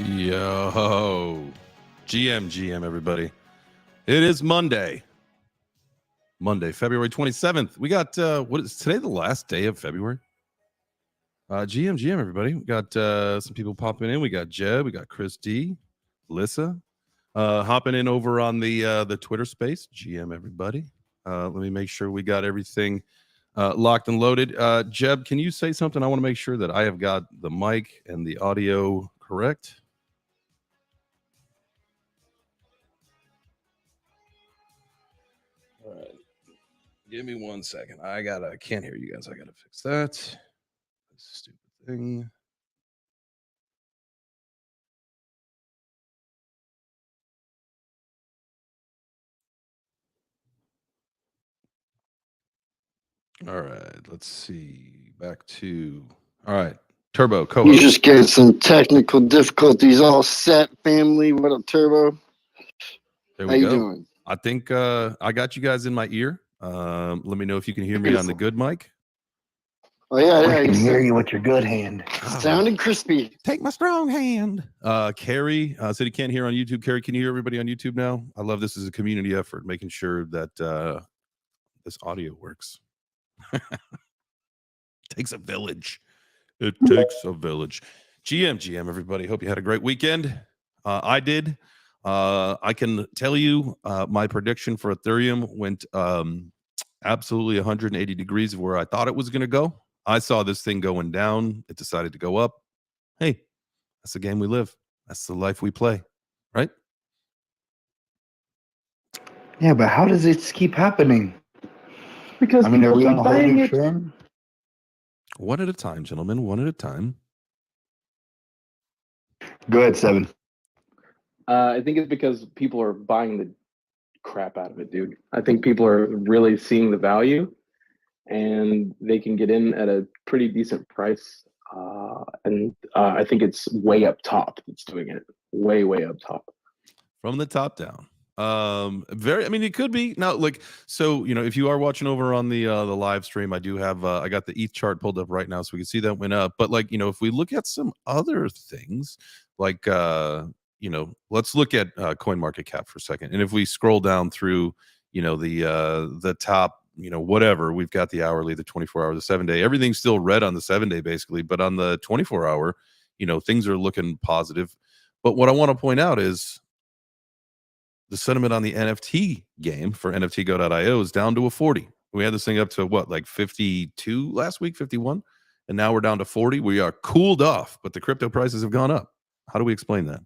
Yo, GM, everybody. It is Monday, February 27th. We got, what is today, the last day of February? GM, everybody. We got some people popping in. We got Jeb, we got Chris D, Lissa, hopping in over on the Twitter space. GM, everybody. Let me make sure we got everything locked and loaded. Jeb, can you say something? I want to make sure that I have got the mic and the audio correct. All right. Give me 1 second. I can't hear you guys. I gotta fix that. Stupid thing. All right, let's see. Back to all right. Turbo co-host. You just get some technical difficulties all set, family. What up, Turbo? There we How you go. doing? I think I got you guys in my ear. Let me know if you can hear me on the good mic. Oh yeah, I can hear you with your good hand. Sounding crispy. Take my strong hand. Carrie said he can't hear on YouTube. Carrie, can you hear everybody on YouTube now? I love this as a community effort, making sure that this audio works. Takes a village. It takes a village. GM, everybody. Hope you had a great weekend. I did. I can tell you my prediction for Ethereum went absolutely 180 degrees of where I thought it was going to go. I saw this thing going down. It decided to go up. Hey, that's the game we live. That's the life we play, right? Yeah, but how does it keep happening? Because I mean, are people we on keep a whole buying new it. trend? One at a time, gentlemen. One at a time. Go ahead, Seven. I think it's because people are buying the crap out of it, dude. I think people are really seeing the value, and they can get in at a pretty decent price. And I think it's way up top that's doing it. Way up top. From the top down. I mean, it could be now, like, so, if you are watching over on the live stream, I do have I got the ETH chart pulled up right now so we can see that went up. But, like, if we look at some other things, like let's look at CoinMarketCap for a second. And if we scroll down through, the top, whatever, we've got the hourly, the 24-hour, the 7-day, everything's still red on the 7-day basically, but on the 24-hour, things are looking positive. But what I want to point out is the sentiment on the NFT game for NFTgo.io is down to a 40. We had this thing up to what, like 52 last week, 51, and now we're down to 40. We are cooled off, but the crypto prices have gone up. How do we explain that?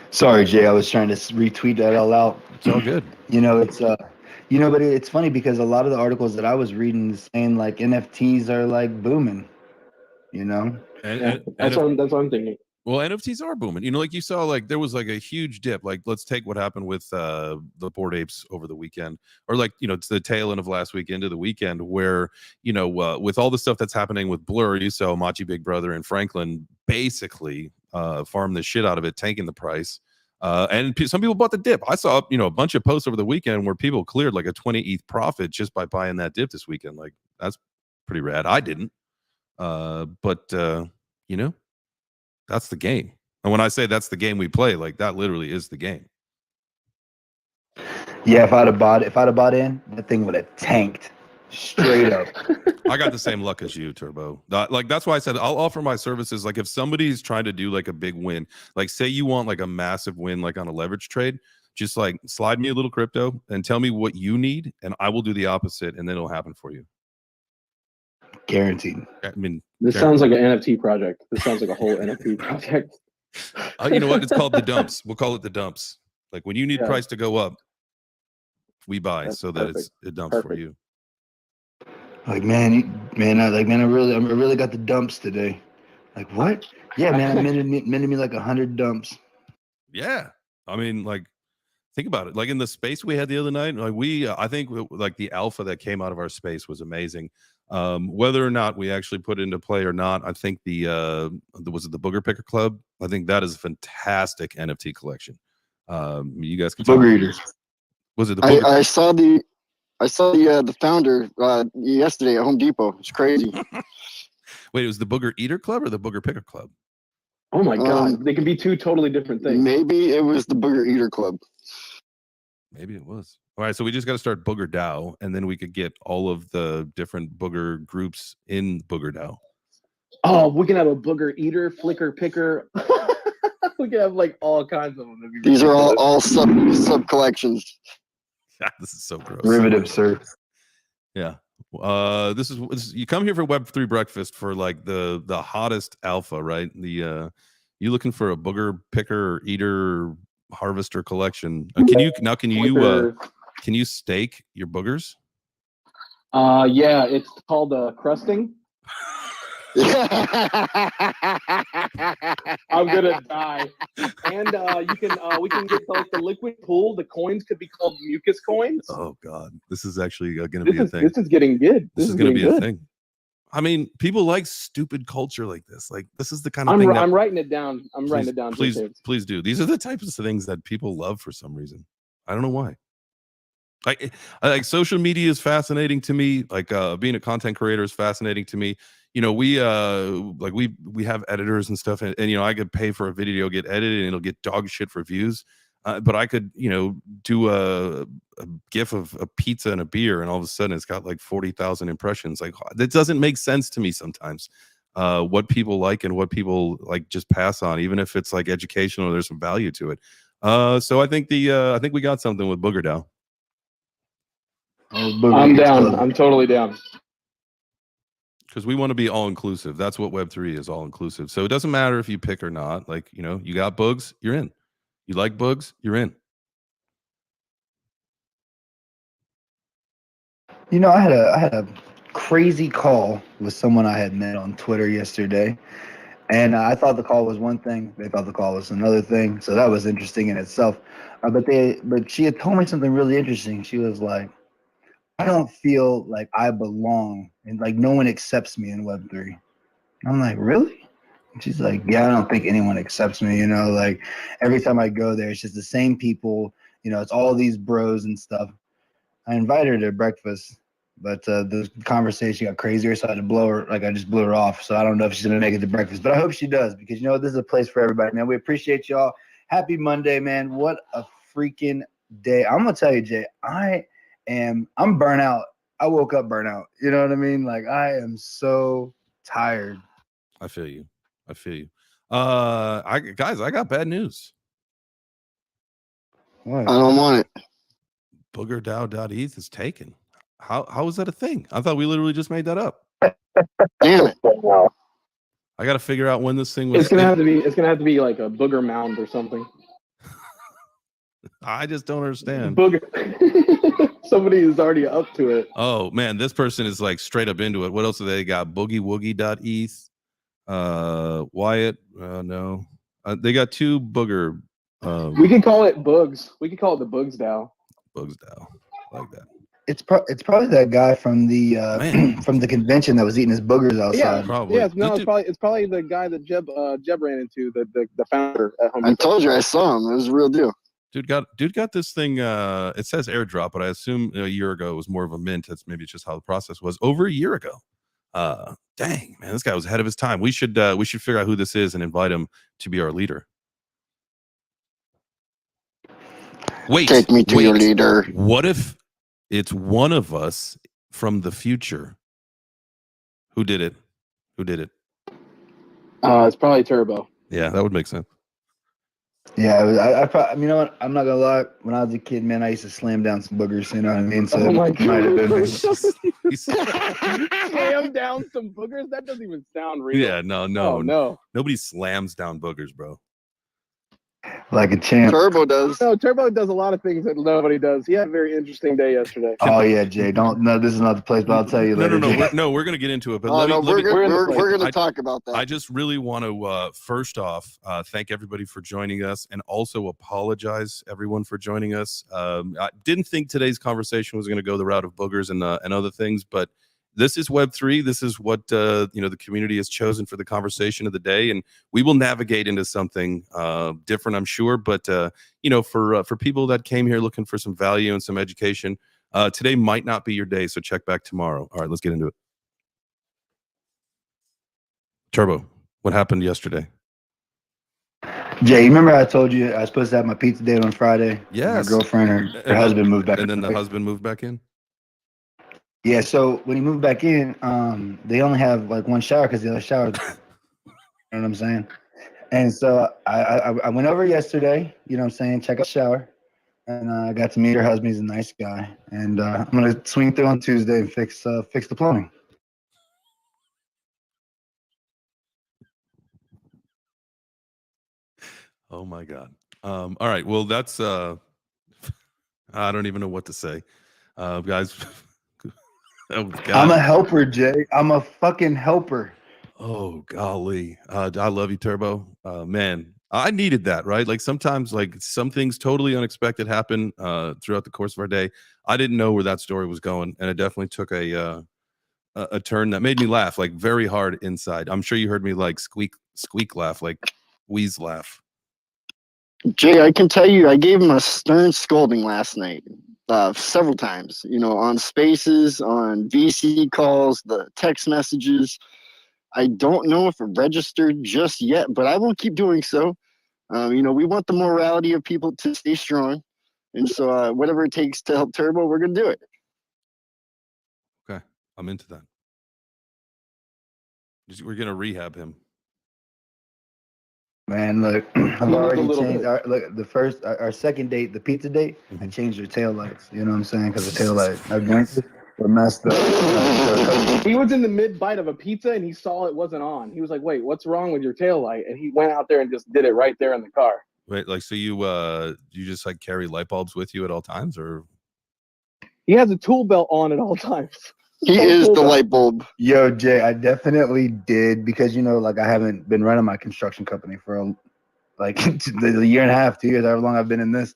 Sorry, Jay. I was trying to retweet that all out. It's all good. But it's funny because a lot of the articles that I was reading is saying like NFTs are like booming. That's what I'm thinking. Well, NFTs are booming. Like you saw, like there was like a huge dip. Like let's take what happened with the Bored Apes over the weekend, or like it's the tail end of last week into the weekend, where with all the stuff that's happening with Blur, you saw Machi Big Brother and Franklin basically farm the shit out of it, tanking the price. And some people bought the dip. I saw a bunch of posts over the weekend where people cleared like a 20 ETH profit just by buying that dip this weekend. Like that's pretty rad. I didn't, but that's the game. And when I say that's the game we play, like that literally is the game. Yeah, if I'd have bought in, that thing would have tanked straight up. I got the same luck as you, Turbo. Like that's why I said I'll offer my services. Like if somebody's trying to do like a big win, like say you want like a massive win, like on a leverage trade, just like slide me a little crypto and tell me what you need, and I will do the opposite, and then it'll happen for you. Guaranteed. I mean, This sounds like an NFT project. This sounds like a whole NFT project. You know what? It's called the dumps. We'll call it the dumps. Like when you need price to go up, we buy. That's so perfect. That it dumps for you. Like I really got the dumps today. Like what? Yeah, man, I minted me like 100 dumps. Yeah, I mean, like think about it. Like in the space we had the other night, like I think like the alpha that came out of our space was amazing. Whether or not we actually put it into play or not, I think was it the Booger Picker Club? I think that is a fantastic NFT collection. You guys can Booger Eaters. Was it the Booger? I saw the I saw the founder yesterday at Home Depot. It's crazy. Wait, it was the Booger Eater Club or the Booger Picker Club? Oh my God, they can be two totally different things. Maybe it was the Booger Eater Club. Maybe it was. All right, so we just got to start Booger DAO, and then we could get all of the different Booger groups in Booger DAO. Oh, we can have a Booger Eater, Flicker Picker. We can have like all kinds of them. These are all sub collections. This is so gross. Derivative, sir. Yeah. This is you come here for Web3 breakfast for like the hottest alpha, right? You looking for a Booger Picker Eater Harvester collection? Can you stake your boogers? Yeah, it's called crusting. I'm gonna die. And we can get like the liquid pool. The coins could be called mucus coins. Oh God, this is actually gonna be a thing. This is getting good. This is gonna be a thing. I mean, people like stupid culture like this. Like this is the kind of thing. I'm writing it down. Writing it down. Please do. These are the types of things that people love for some reason. I don't know why. Like social media is fascinating to me. Like being a content creator is fascinating to me. You know, we have editors and stuff, and you know, I could pay for a video get edited and it'll get dog shit for views. But I could, you know, do a gif of a pizza and a beer, and all of a sudden it's got like 40,000 impressions. Like that doesn't make sense to me sometimes. What people like and what people like just pass on, even if it's like educational, there's some value to it. So I think we got something with Booger DAO. I'm down. I'm totally down. Because we want to be all inclusive. That's what Web3 is, all inclusive. So it doesn't matter if you pick or not. Like, you know, you got bugs, you're in. You like bugs, you're in. You know, I had a crazy call with someone I had met on Twitter yesterday, and I thought the call was one thing. They thought the call was another thing. So that was interesting in itself. But she had told me something really interesting. She was like, I don't feel like I belong, and like no one accepts me in Web3. I'm like, really? And she's like, yeah, I don't think anyone accepts me. You know, like every time I go there, it's just the same people. You know, it's all these bros and stuff. I invited her to breakfast, but the conversation got crazier, so I had to blow her. Like I just blew her off. So I don't know if she's gonna make it to breakfast, but I hope she does, because you know this is a place for everybody, man. We appreciate y'all. Happy Monday, man. What a freaking day! I'm gonna tell you, Jay. I'm burnt out. I woke up burnt out. You know what I mean? Like I am so tired. I feel you. I got bad news. What? I don't want it. BoogerDAO.eth is taken. How is that a thing? I thought we literally just made that up. Damn it. I got to figure out when this thing was. It's gonna have to be like a booger mound or something. I just don't understand. Booger. Somebody is already up to it. Oh man, this person is like straight up into it. What else do they got? BoogieWoogie.eth. Wyatt. No. They got two booger. We can call it Bugs. We can call it the Bugs DAO. Bugs DAO. I like that. It's probably that guy from the from the convention that was eating his boogers outside. Yeah, probably. Yeah, no, it's probably the guy that Jeb ran into, the founder at Home Depot. I told you I saw him. It was a real deal. Dude got this thing. It says airdrop, but I assume a year ago it was more of a mint. That's maybe just how the process was. Over a year ago. Dang, man, this guy was ahead of his time. We should figure out who this is and invite him to be our leader. Wait, take me to your leader. What if it's one of us from the future? Who did it? It's probably Turbo. Yeah, that would make sense. Yeah, I you know what? I'm not gonna lie. When I was a kid, man, I used to slam down some boogers. You know what I mean? So Oh my it might have been. Slam down some boogers? That doesn't even sound real. Yeah, no. Oh, no. Nobody slams down boogers, bro. Like a champ. Turbo does. No, Turbo does a lot of things that nobody does. He had a very interesting day yesterday. Oh yeah, Jay. No, this is not the place, but I'll tell you later. No, we're gonna get into it. But we're gonna talk about that. I just really want to first off thank everybody for joining us, and also apologize everyone for joining us. I didn't think today's conversation was going to go the route of boogers and other things, but this is Web3. This is what the community has chosen for the conversation of the day, and we will navigate into something different, I'm sure. But for people that came here looking for some value and some education, Today might not be your day, so check back tomorrow. All right, let's get into it. Turbo, what happened yesterday? Jay, you remember I told you I was supposed to have my pizza date on Friday? Yes. My girlfriend, her husband moved back. And then the right? husband moved back in? Yeah, so when he moved back in, they only have like one shower because the other shower, you know what I'm saying? And so I went over yesterday, you know what I'm saying, check out the shower. And I got to meet her husband. He's a nice guy. And I'm going to swing through on Tuesday and fix the plumbing. Oh my God. All right. Well, that's I don't even know what to say. Guys. Oh, God. I'm a helper, Jay. I'm a fucking helper. Oh golly. I love you, Turbo. Man, I needed that, right? Like sometimes like some things totally unexpected happen throughout the course of our day. I didn't know where that story was going, and it definitely took a turn that made me laugh like very hard inside. I'm sure you heard me like squeak laugh, like wheeze laugh. Jay, I can tell you, I gave him a stern scolding last night, several times. You know, on Spaces, on VC calls, the text messages. I don't know if it registered just yet, but I will keep doing so. You know, we want the morality of people to stay strong, and so whatever it takes to help Turbo, we're gonna do it. Okay, I'm into that. We're gonna rehab him. Man, look, I've already changed. Bit. Our second date, the pizza date, I changed her tail lights. You know what I'm saying? Because the tail light, our blinkers were messed up. He was in the mid bite of a pizza and he saw it wasn't on. He was like, "Wait, what's wrong with your tail light?" And he went out there and just did it right there in the car. Wait, like so you just like carry light bulbs with you at all times, or He has a tool belt on at all times. He is the light bulb. Yo, Jay, I definitely did because you know, like I haven't been running my construction company for like a year and a half, 2 years, however long I've been in this.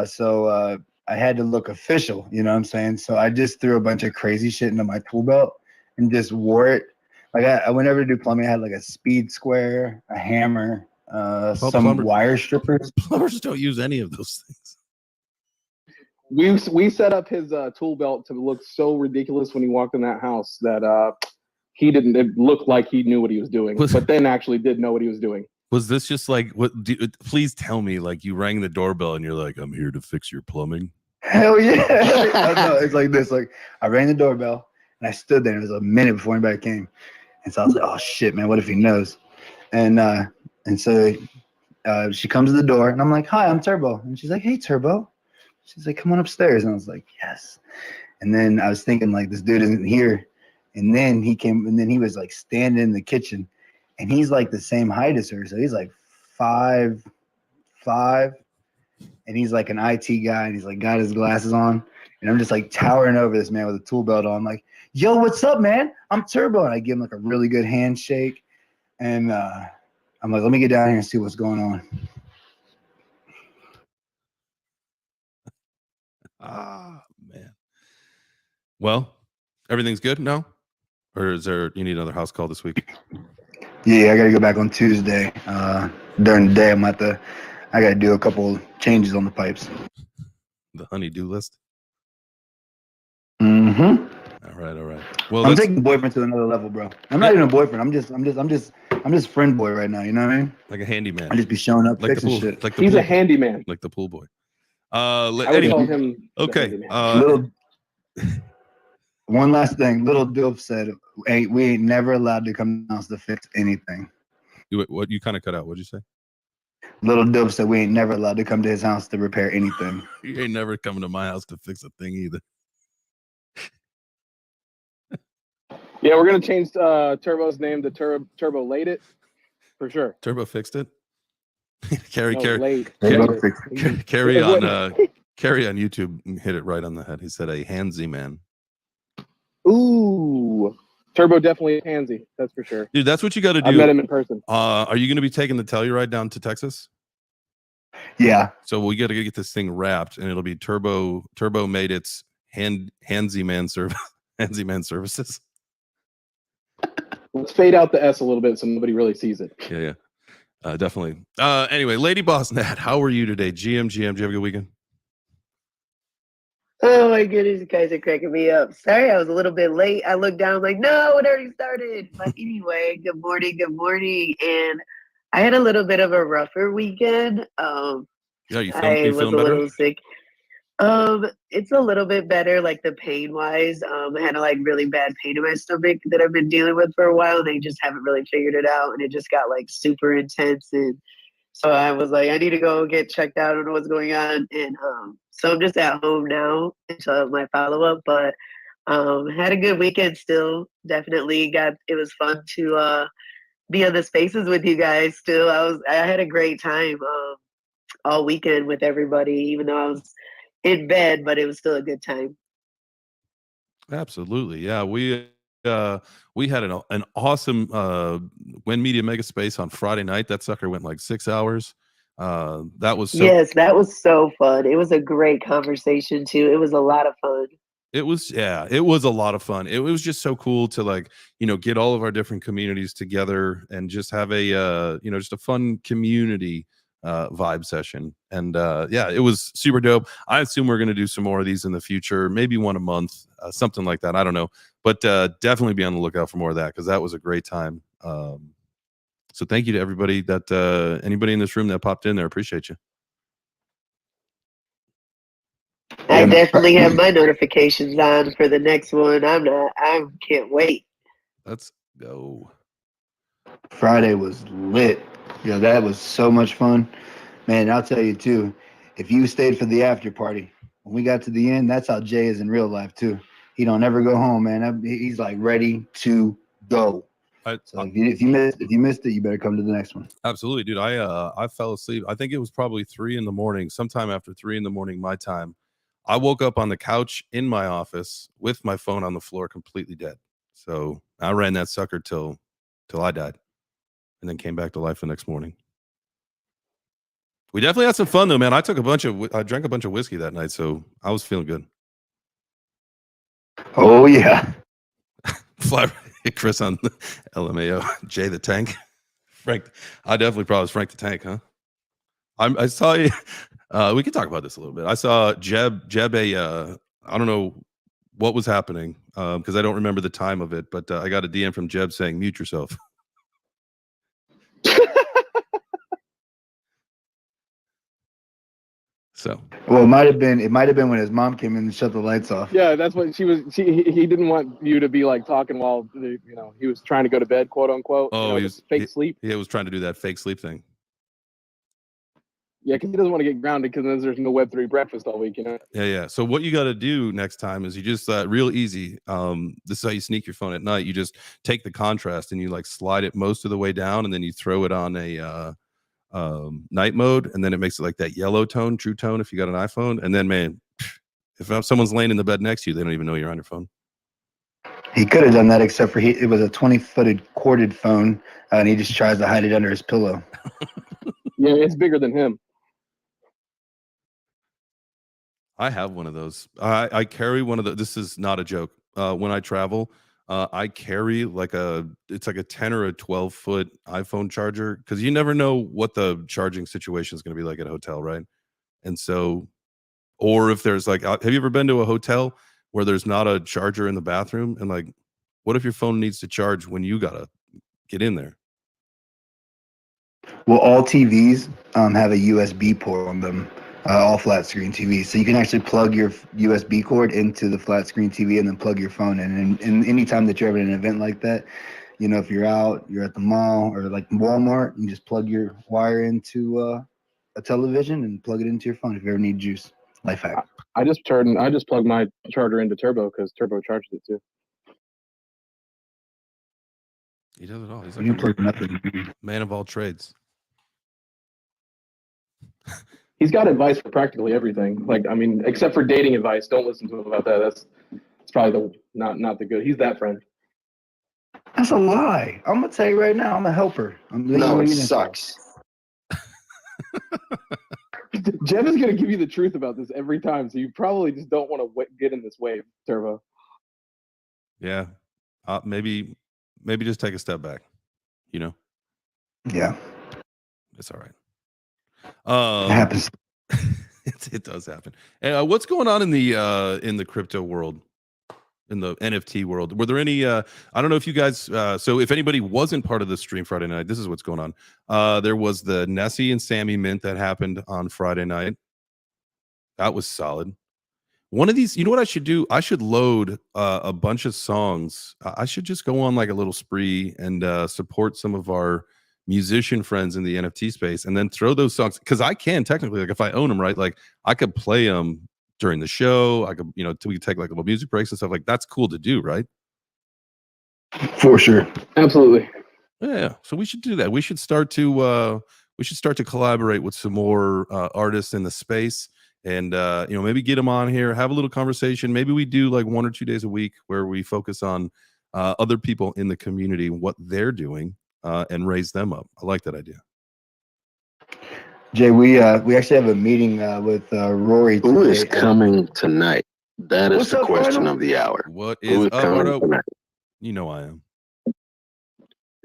So I had to look official, you know what I'm saying? So I just threw a bunch of crazy shit into my tool belt and just wore it. Like I went over to do plumbing. I had like a speed square, a hammer, some wire strippers. Plumbers don't use any of those things. We set up his tool belt to look so ridiculous when he walked in that house that he didn't. It looked like he knew what he was doing, but then actually did know what he was doing. Was this just like what? Please tell me, like you rang the doorbell and you're like, "I'm here to fix your plumbing." Hell yeah! No, it's like this. Like I rang the doorbell and I stood there. And it was a minute before anybody came, and so I was like, "Oh shit, man! What if he knows?" And so she comes to the door and I'm like, "Hi, I'm Turbo," and she's like, "Hey, Turbo." She's like, "Come on upstairs," and I was like, "Yes." And then I was thinking like, this dude isn't here, and then he came, and then he was like standing in the kitchen. And he's like the same height as her. So he's like 5'5", and he's like an IT guy, and he's like got his glasses on. And I'm just like towering over this man with a tool belt on, like, "Yo, what's up, man? I'm Turbo." And I give him like a really good handshake. And I'm like, "Let me get down here and see what's going on." Ah, man. Well, everything's good now? Or is there, you need another house call this week? Yeah, I got to go back on Tuesday. During the day, I got to do a couple changes on the pipes. The honey-do list? Mm-hmm. All right. Well, I'm taking boyfriend to another level, bro. I'm not even a boyfriend. I'm just friend boy right now. You know what I mean? Like a handyman. I just be showing up, like fixing the pool, shit. like the He's pool a handyman. like the pool boy. I would Anyway, call him. okay. One last thing. Little Dilf said, "Hey, we ain't never allowed to come to the house to fix anything." What you kind of cut out? What'd you say? Little Dilf said, "We ain't never allowed to come to his house to repair anything." You ain't never coming to my house to fix a thing either. Yeah, we're gonna change Turbo's name to Turbo Late It for sure. Turbo fixed it. Carrie on YouTube hit it right on the head. He said a handsy man. Ooh, Turbo definitely a handsy. That's for sure. Dude, that's what you got to do. I met him in person. Are you going to be taking the Telluride down to Texas? Yeah. So we got to get this thing wrapped, and it'll be Turbo made its handsy man services. Let's fade out the S a little bit so nobody really sees it. Yeah. Definitely. Anyway, Lady Boss Nat, how are you today? GM, did you have a good weekend? Oh my goodness, you guys are cracking me up. Sorry, I was a little bit late. I looked down, like, no, it already started. But anyway, good morning, good morning. And I had a little bit of a rougher weekend. Yeah, I you was feeling a better? little sick. It's a little bit better, like the pain wise. I had a like really bad pain in my stomach that I've been dealing with for a while. They just haven't really figured it out, and it just got like super intense. And so I was like, I need to go get checked out. I don't know what's going on. And so I'm just at home now until my follow up. But had a good weekend still. Definitely got it was fun to be on the spaces with you guys still. I had a great time all weekend with everybody, even though I was in bed, but it was still a good time. Absolutely. Yeah, we had an awesome When Media Mega Space on Friday night. That sucker went like 6 hours. That was so Yes, that was so fun. It was a great conversation too. It was a lot of fun. it was yeah, it was a lot of fun. It was just so cool to like, get all of our different communities together and just have a just a fun community vibe session. And yeah, it was super dope. I assume we're going to do some more of these in the future, maybe one a month, something like that. I don't know, but definitely be on the lookout for more of that because that was a great time. So thank you to everybody that anybody in this room that popped in there. Appreciate you. I Yeah, man. definitely have my notifications on for the next one. I can't wait. Let's go. Friday was lit. Yeah, that was so much fun. Man, I'll tell you too, if you stayed for the after party, when we got to the end, that's how Jay is in real life too. He don't ever go home, man. He's like ready to go. So if you missed it, you better come to the next one. Absolutely, dude. I fell asleep. I think it was probably 3 in the morning, sometime after 3 in the morning my time. I woke up on the couch in my office with my phone on the floor, completely dead. So I ran that sucker till I died, and then came back to life the next morning. We definitely had some fun though, man. I drank a bunch of whiskey that night, so I was feeling good. Oh yeah. Fly Chris on the LMAO. Jay the Tank. Frank. I definitely probably was Frank the Tank, huh? I saw you. We can talk about this a little bit. I saw Jeb I don't know what was happening because I don't remember the time of it, but I got a DM from Jeb saying mute yourself. So Well, it might have been when his mom came in and shut the lights off. Yeah, that's what he didn't want you to be like talking while he was trying to go to bed, quote unquote. he was fake sleep. He was trying to do that fake sleep thing. Yeah, because he doesn't want to get grounded because there's no Web3 breakfast all week, Yeah. So what you got to do next time is you just real easy. This is how you sneak your phone at night. You just take the contrast and you like slide it most of the way down, and then you throw it on a night mode, and then it makes it like that yellow tone, true tone if you got an iPhone. And then man, if someone's laying in the bed next to you, they don't even know you're on your phone. He could have done that, except for it was a 20-footed corded phone, and he just tries to hide it under his pillow. Yeah, it's bigger than him. I have one of those. I carry one of the. This is not a joke. When I travel, I carry it's like a 10 or a 12-foot iPhone charger because you never know what the charging situation is going to be like at a hotel, right? And so, or if there's like, have you ever been to a hotel where there's not a charger in the bathroom? And like, what if your phone needs to charge when you gotta get in there? Well, all TVs have a USB port on them, all flat screen TVs. So you can actually plug your USB cord into the flat screen TV and then plug your phone in. And anytime that you're having an event like that, if you're out, you're at the mall or like Walmart, you just plug your wire into a television and plug it into your phone if you ever need juice. Life hack. I just plugged my charger into Turbo because Turbo charges it too. He does it all. He's You like can plug nothing. man of all trades. He's got advice for practically everything. Like, I mean, except for dating advice. Don't listen to him about that. That's probably not the good. He's that friend. That's a lie. I'm gonna tell you right now. I'm a helper. No, it sucks. Jeff is gonna give you the truth about this every time, so you probably just don't want to get in this wave, Turbo. Yeah, maybe just take a step back. Yeah, it's all right. it happens. It does happen. What's going on in the crypto world, in the NFT world? Were there any? I don't know if you guys. So if anybody wasn't part of the stream Friday night, this is what's going on. There was the Nessie and Sammy mint that happened on Friday night. That was solid. One of these, you know what I should do? I should load a bunch of songs. I should just go on like a little spree and support some of our musician friends in the NFT space, and then throw those songs, because I can technically, like, if I own them, right? Like, I could play them during the show. I could, we could take like little music breaks and stuff. Like, that's cool to do, right? For sure. Absolutely. Yeah. So we should do that. We should start to collaborate with some more artists in the space, and maybe get them on here, have a little conversation. Maybe we do like 1 or 2 days a week where we focus on other people in the community, what they're doing, and raise them up. I like that idea. Jay, we actually have a meeting with Rory today. Who is coming tonight? That is What's the up, question Arnold? of the hour. What Who is is up, coming Ardo? tonight? You know I am.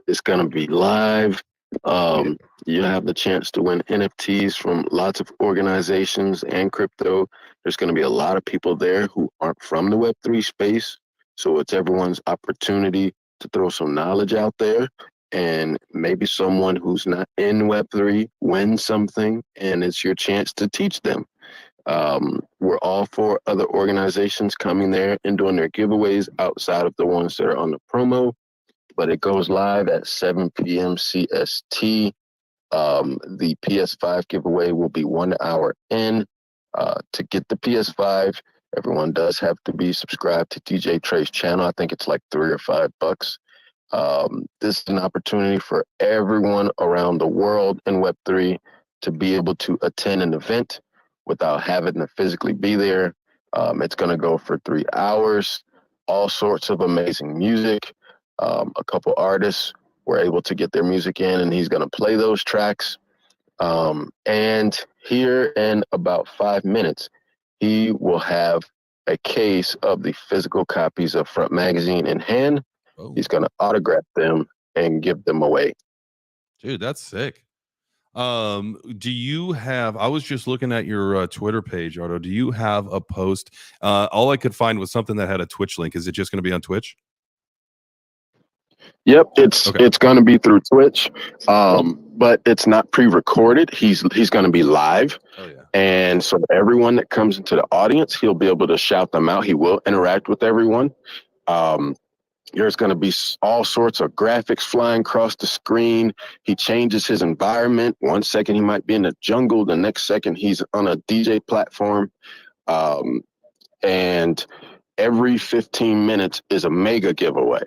It's going to be live. You have the chance to win NFTs from lots of organizations and crypto. There's going to be a lot of people there who aren't from the Web3 space. So it's everyone's opportunity to throw some knowledge out there. And maybe someone who's not in Web3 wins something, and it's your chance to teach them. We're all for other organizations coming there and doing their giveaways outside of the ones that are on the promo, but it goes live at 7 p.m. CST. The PS5 giveaway will be 1 hour in. To get the PS5, everyone does have to be subscribed to DJ Trey's channel. I think it's like $3 or $5. This is an opportunity for everyone around the world in Web3 to be able to attend an event without having to physically be there. It's going to go for 3 hours, all sorts of amazing music. A couple artists were able to get their music in, and he's going to play those tracks. And here in about 5 minutes, he will have a case of the physical copies of Front Magazine in hand. Oh, He's going to autograph them and give them away. dude, that's sick. Do you have? I was just looking at your Twitter page, Ardo. Do you have a post? All I could find was something that had a Twitch link. Is it just going to be on Twitch? Yep, it's Okay. it's going to be through Twitch, but it's not pre-recorded. He's going to be live. Oh yeah. And so everyone that comes into the audience, he'll be able to shout them out. He will interact with everyone. There's going to be all sorts of graphics flying across the screen. He changes his environment. 1 second he might be in the jungle. The next second he's on a DJ platform. And every 15 minutes is a mega giveaway.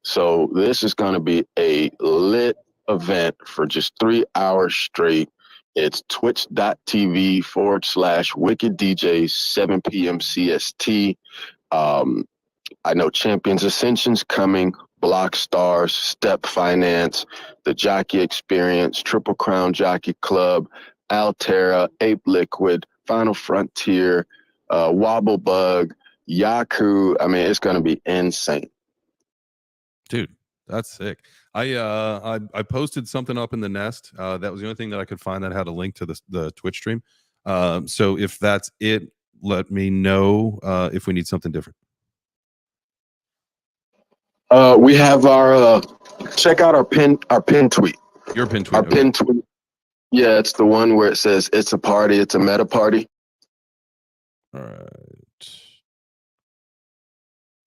So this is going to be a lit event for just 3 hours straight. It's twitch.tv/WickedDJs, 7 p.m. CST. I know Champions Ascension's coming, Block Stars, Step Finance, The Jockey Experience, Triple Crown Jockey Club, Altera, Ape Liquid, Final Frontier, Wobble Bug, Yaku. I mean, it's going to be insane. Dude, that's sick. I posted something up in the nest. That was the only thing that I could find that had a link to the Twitch stream. So if that's it, let me know if we need something different. We have our check out our pin tweet. Your pin tweet. Our Okay. pin tweet. Yeah, it's the one where it says it's a party, it's a meta party. All right.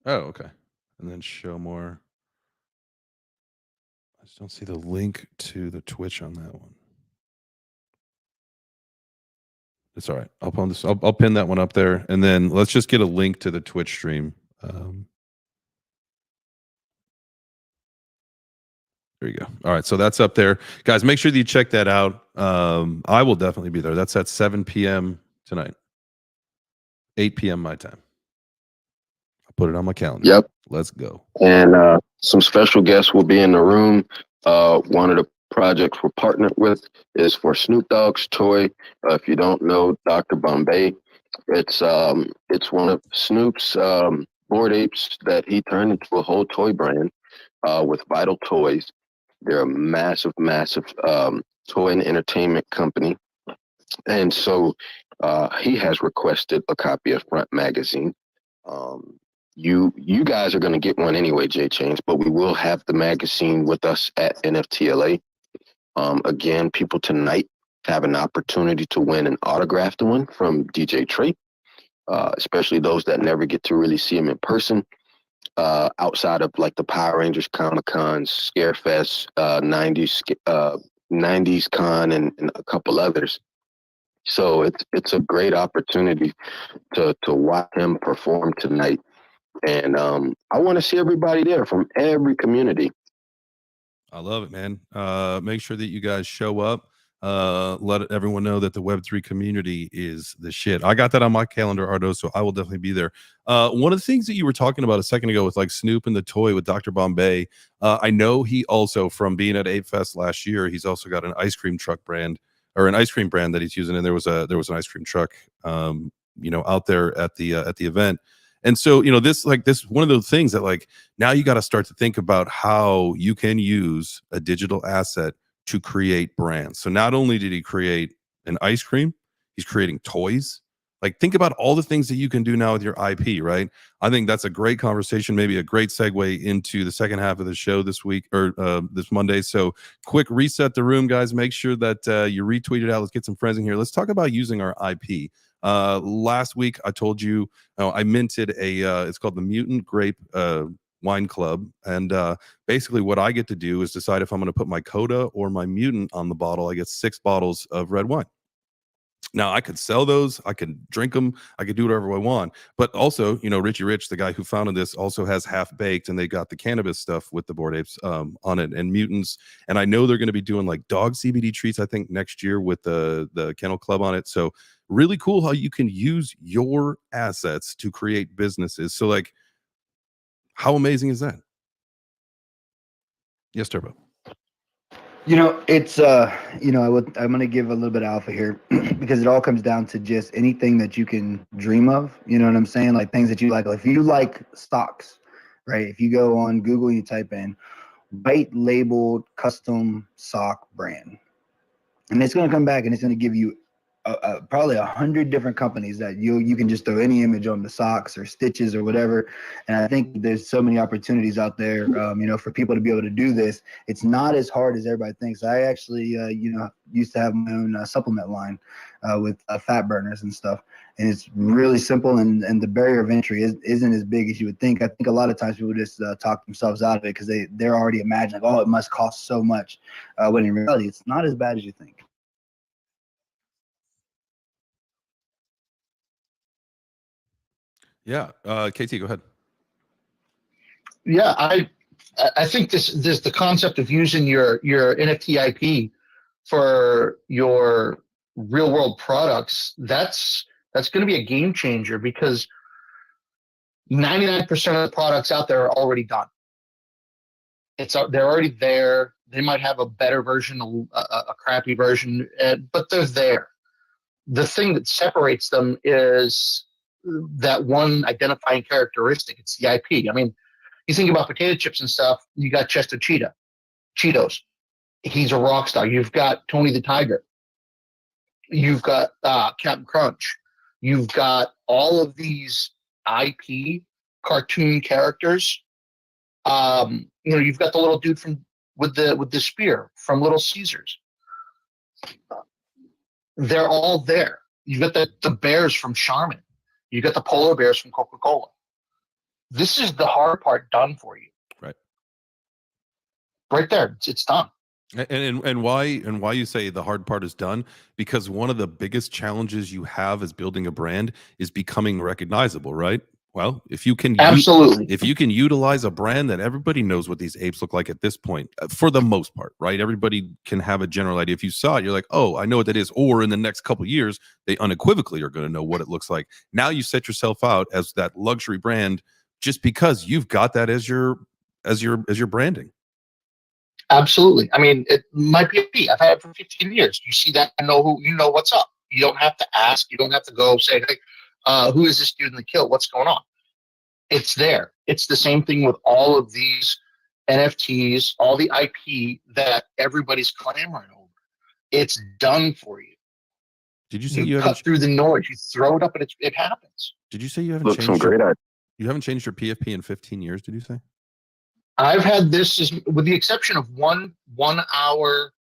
Oh, okay. And then show more. I just don't see the link to the Twitch on that one. It's all right. I'll pin this. I'll pin that one up there, and then let's just get a link to the Twitch stream. There you go. All right, so that's up there, guys. Make sure that you check that out. I will definitely be there. That's at 7 p.m. tonight, 8 p.m. my time. I'll put it on my calendar. Yep. Let's go. And some special guests will be in the room. One of the projects we're partnered with is for Snoop Dogg's toy. If you don't know Dr. Bombay, it's one of Snoop's Bored Apes that he turned into a whole toy brand with Vital Toys. They're a massive toy and entertainment company. And so He has requested a copy of Front Magazine. You guys are going to get one anyway, J Chains, but we will have the magazine with us at NFTLA. Again, people tonight have an opportunity to win an autographed one from DJ Trey, especially those that never get to really see him in person. Outside of like the Power Rangers, Comic Cons, Scarefest, 90s Con, and a couple others. So it's a great opportunity to watch him perform tonight. And I want to see everybody there from every community. I love it, man. Make sure that you guys show up. Let everyone know that the Web3 community is the shit. I got that on my calendar, Ardo, so I will definitely be there. One of the things that you were talking about a second ago with like Snoop and the toy with Dr. Bombay, I know he also, from being at Ape Fest last year, he's also got an ice cream truck brand, or an ice cream brand that he's using, and there was an ice cream truck out there at the event. And so, this one of those things that like now you got to start to think about how you can use a digital asset to create brands. So not only did he create an ice cream, he's creating toys. Like, think about all the things that you can do now with your IP, right? I think that's a great conversation, maybe a great segue into the second half of the show this week, or this Monday. So quick reset the room, guys. Make sure that you retweet it out. Let's get some friends in here. Let's talk about using our IP. Last week I told you I minted it's called the Mutant Grape Wine Club, and basically what I get to do is decide if I'm going to put my Coda or my Mutant on the bottle. I get 6 bottles of red wine. Now I could sell those, I could drink them, I could do whatever I want. But also, Richie Rich, the guy who founded this, also has Half Baked, and they got the cannabis stuff with the Bored Apes on it, and Mutants. And I know they're going to be doing like dog CBD treats, I think, next year with the Kennel Club on it. So really cool how you can use your assets to create businesses. So like, how amazing is that? Yes, Turbo. It's I'm going to give a little bit of alpha here because it all comes down to just anything that you can dream of. You know what I'm saying? Like things that you like. If you like stocks, right? If you go on Google and you type in white labeled custom sock brand, and it's going to come back and it's going to give you probably 100 different companies that you can just throw any image on the socks or stitches or whatever. And I think there's so many opportunities out there, for people to be able to do this. It's not as hard as everybody thinks. I actually, used to have my own supplement line with fat burners and stuff. And it's really simple, and the barrier of entry isn't as big as you would think. I think a lot of times people just talk themselves out of it because they're already imagining, it must cost so much. When in reality, it's not as bad as you think. Yeah. KT, go ahead. Yeah, I think this the concept of using your NFT IP for your real world products, that's going to be a game changer, because 99% of the products out there are already done. They're already there. They might have a better version, a crappy version, but they're there. The thing that separates them is that one identifying characteristic. It's the IP. I mean, you think about potato chips and stuff, you got Chester Cheetos. He's a rock star. You've got Tony the Tiger. You've got Captain Crunch. You've got all of these IP cartoon characters. You've got the little dude with the spear from Little Caesars. They're all there. You've got the bears from Charmin. You got the polar bears from Coca-Cola. This is the hard part done for you. Right there. It's done. And why you say the hard part is done? Because one of the biggest challenges you have as building a brand is becoming recognizable, right? Well, if you can utilize a brand that everybody knows what these apes look like at this point, for the most part, right? Everybody can have a general idea. If you saw it, you're like, oh, I know what that is. Or in the next couple of years, they unequivocally are going to know what it looks like. Now you set yourself out as that luxury brand just because you've got that as your branding. Absolutely. I mean, it might be a P. I've had it for 15 years. You see that, you know what's up. You don't have to ask. You don't have to go say, hey, who is this dude in the kill? What's going on? It's there. It's the same thing with all of these NFTs, all the IP that everybody's clamoring over. It's done for you. Did you say You you cut haven't? through the noise. You throw it up, and it happens. Did you say you haven't Look, some changed great your? ideas. You haven't changed your PFP in 15 years? Did you say? I've had this, with the exception of one hour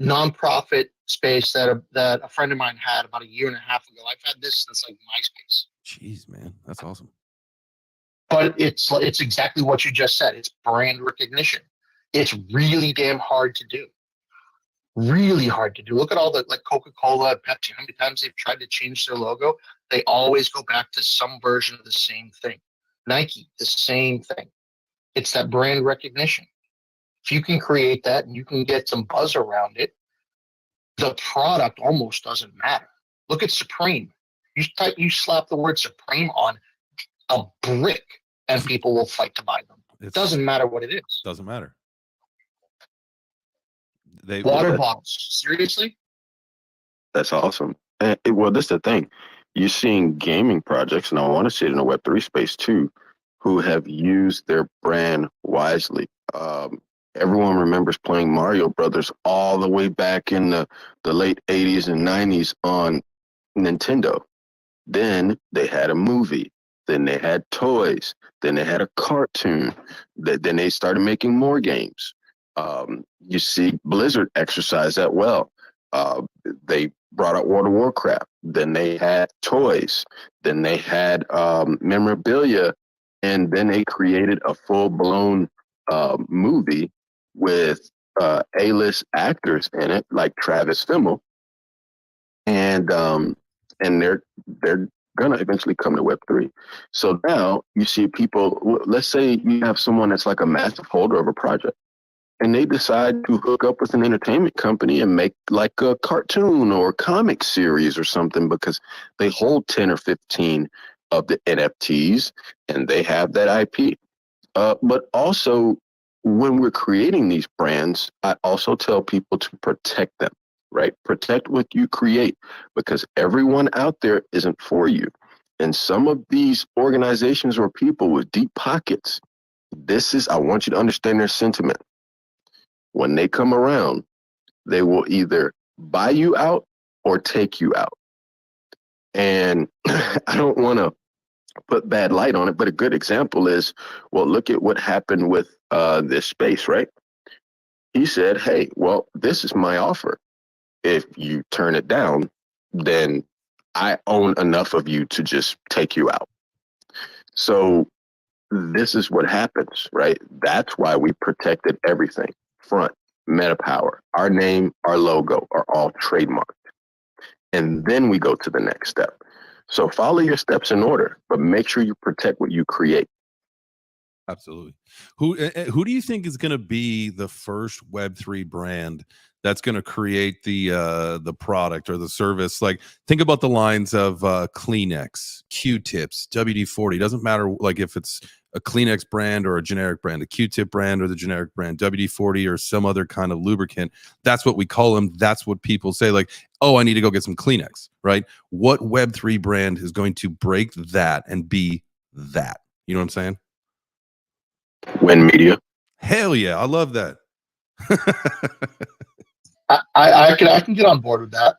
nonprofit space that a friend of mine had about a year and a half ago. I've had this since like MySpace. Jeez, man, that's awesome. But it's exactly what you just said. It's brand recognition. It's really damn hard to do. Really hard to do. Look at all the like Coca-Cola, Pepsi. How many times they've tried to change their logo? They always go back to some version of the same thing. Nike, the same thing. It's that brand recognition. If you can create that and you can get some buzz around it, the product almost doesn't matter. Look at Supreme. You slap the word Supreme on a brick and people will fight to buy them. It doesn't matter what it is. Doesn't matter. Water bottles. Seriously? That's awesome. And well, this is the thing. You're seeing gaming projects, and I want to see it in a Web3 space too, who have used their brand wisely. Everyone remembers playing Mario Brothers all the way back in the late 80s and 90s on Nintendo. Then they had a movie. Then they had toys. Then they had a cartoon. Then they started making more games. You see Blizzard exercise that well. They brought out World of Warcraft. Then they had toys. Then they had memorabilia. And then they created a full-blown movie with A-list actors in it, like Travis Fimmel. And they're gonna eventually come to Web3. So now you see people, let's say you have someone that's like a massive holder of a project, and they decide to hook up with an entertainment company and make like a cartoon or comic series or something because they hold 10 or 15 of the NFTs and they have that IP. But also, when we're creating these brands, I also tell people to protect them, right? Protect what you create, because everyone out there isn't for you. And some of these organizations or people with deep pockets, I want you to understand their sentiment. When they come around, they will either buy you out or take you out. And I don't want to put bad light on it, but a good example is, well, look at what happened with this space, right? He said, hey, well, this is my offer. If you turn it down, then I own enough of you to just take you out. So this is what happens, right? That's why we protected everything. Front, MetaPower, our name, our logo are all trademarked. And then we go to the next step. So follow your steps in order, but make sure you protect what you create. Absolutely. Who do you think is going to be the first Web3 brand that's going to create the product or the service? Like, think about the lines of Kleenex, Q-tips, WD-40. Doesn't matter like if it's a Kleenex brand or a generic brand, the Q-tip brand or the generic brand, WD-40 or some other kind of lubricant. That's what we call them. That's what people say. Like, oh, I need to go get some Kleenex, right? What Web3 brand is going to break that and be that? You know what I'm saying? Win Media. Hell yeah, I love that. I can get on board with that.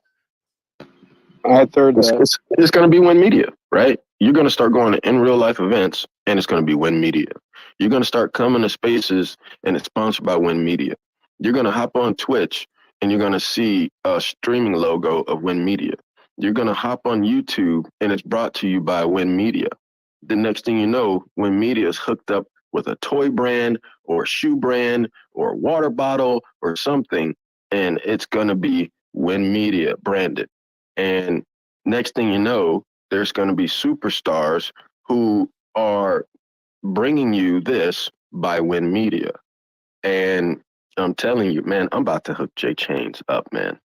I third that. It's going to be Win Media, right? You're going to start going to in real life events, and it's going to be Win Media. You're going to start coming to spaces, and it's sponsored by Win Media. You're going to hop on Twitch, and you're going to see a streaming logo of Win Media. You're going to hop on YouTube, and it's brought to you by Win Media. The next thing you know, Win Media is hooked up with a toy brand or a shoe brand or a water bottle or something, and it's going to be Win Media branded. And next thing you know, there's going to be superstars who are bringing you this by Win Media. And I'm telling you, man, I'm about to hook Jay Chains up, man.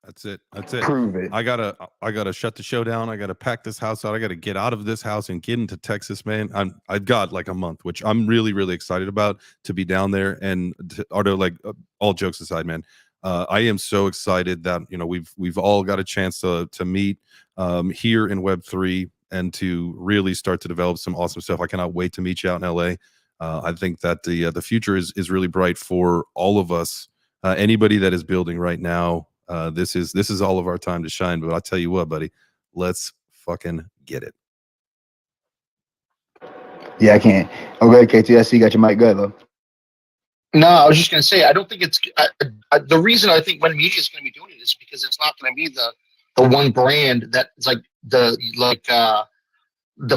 That's it. That's it. Prove it. I gotta shut the show down. I gotta pack this house out. I gotta get out of this house and get into Texas, man. I've got like a month, which I'm really, really excited about to be down there. And like all jokes aside, man, I am so excited that we've all got a chance to meet here in Web3 and to really start to develop some awesome stuff. I cannot wait to meet you out in LA. I think that the future is really bright for all of us. Anybody that is building right now. This is all of our time to shine. But I'll tell you what, buddy, let's fucking get it. Yeah, I can't. Okay, KT, I see you got your mic. Go ahead, bro. No, I was just going to say, I don't think it's the reason I think When Media is going to be doing it is because it's not going to be the one brand that's like the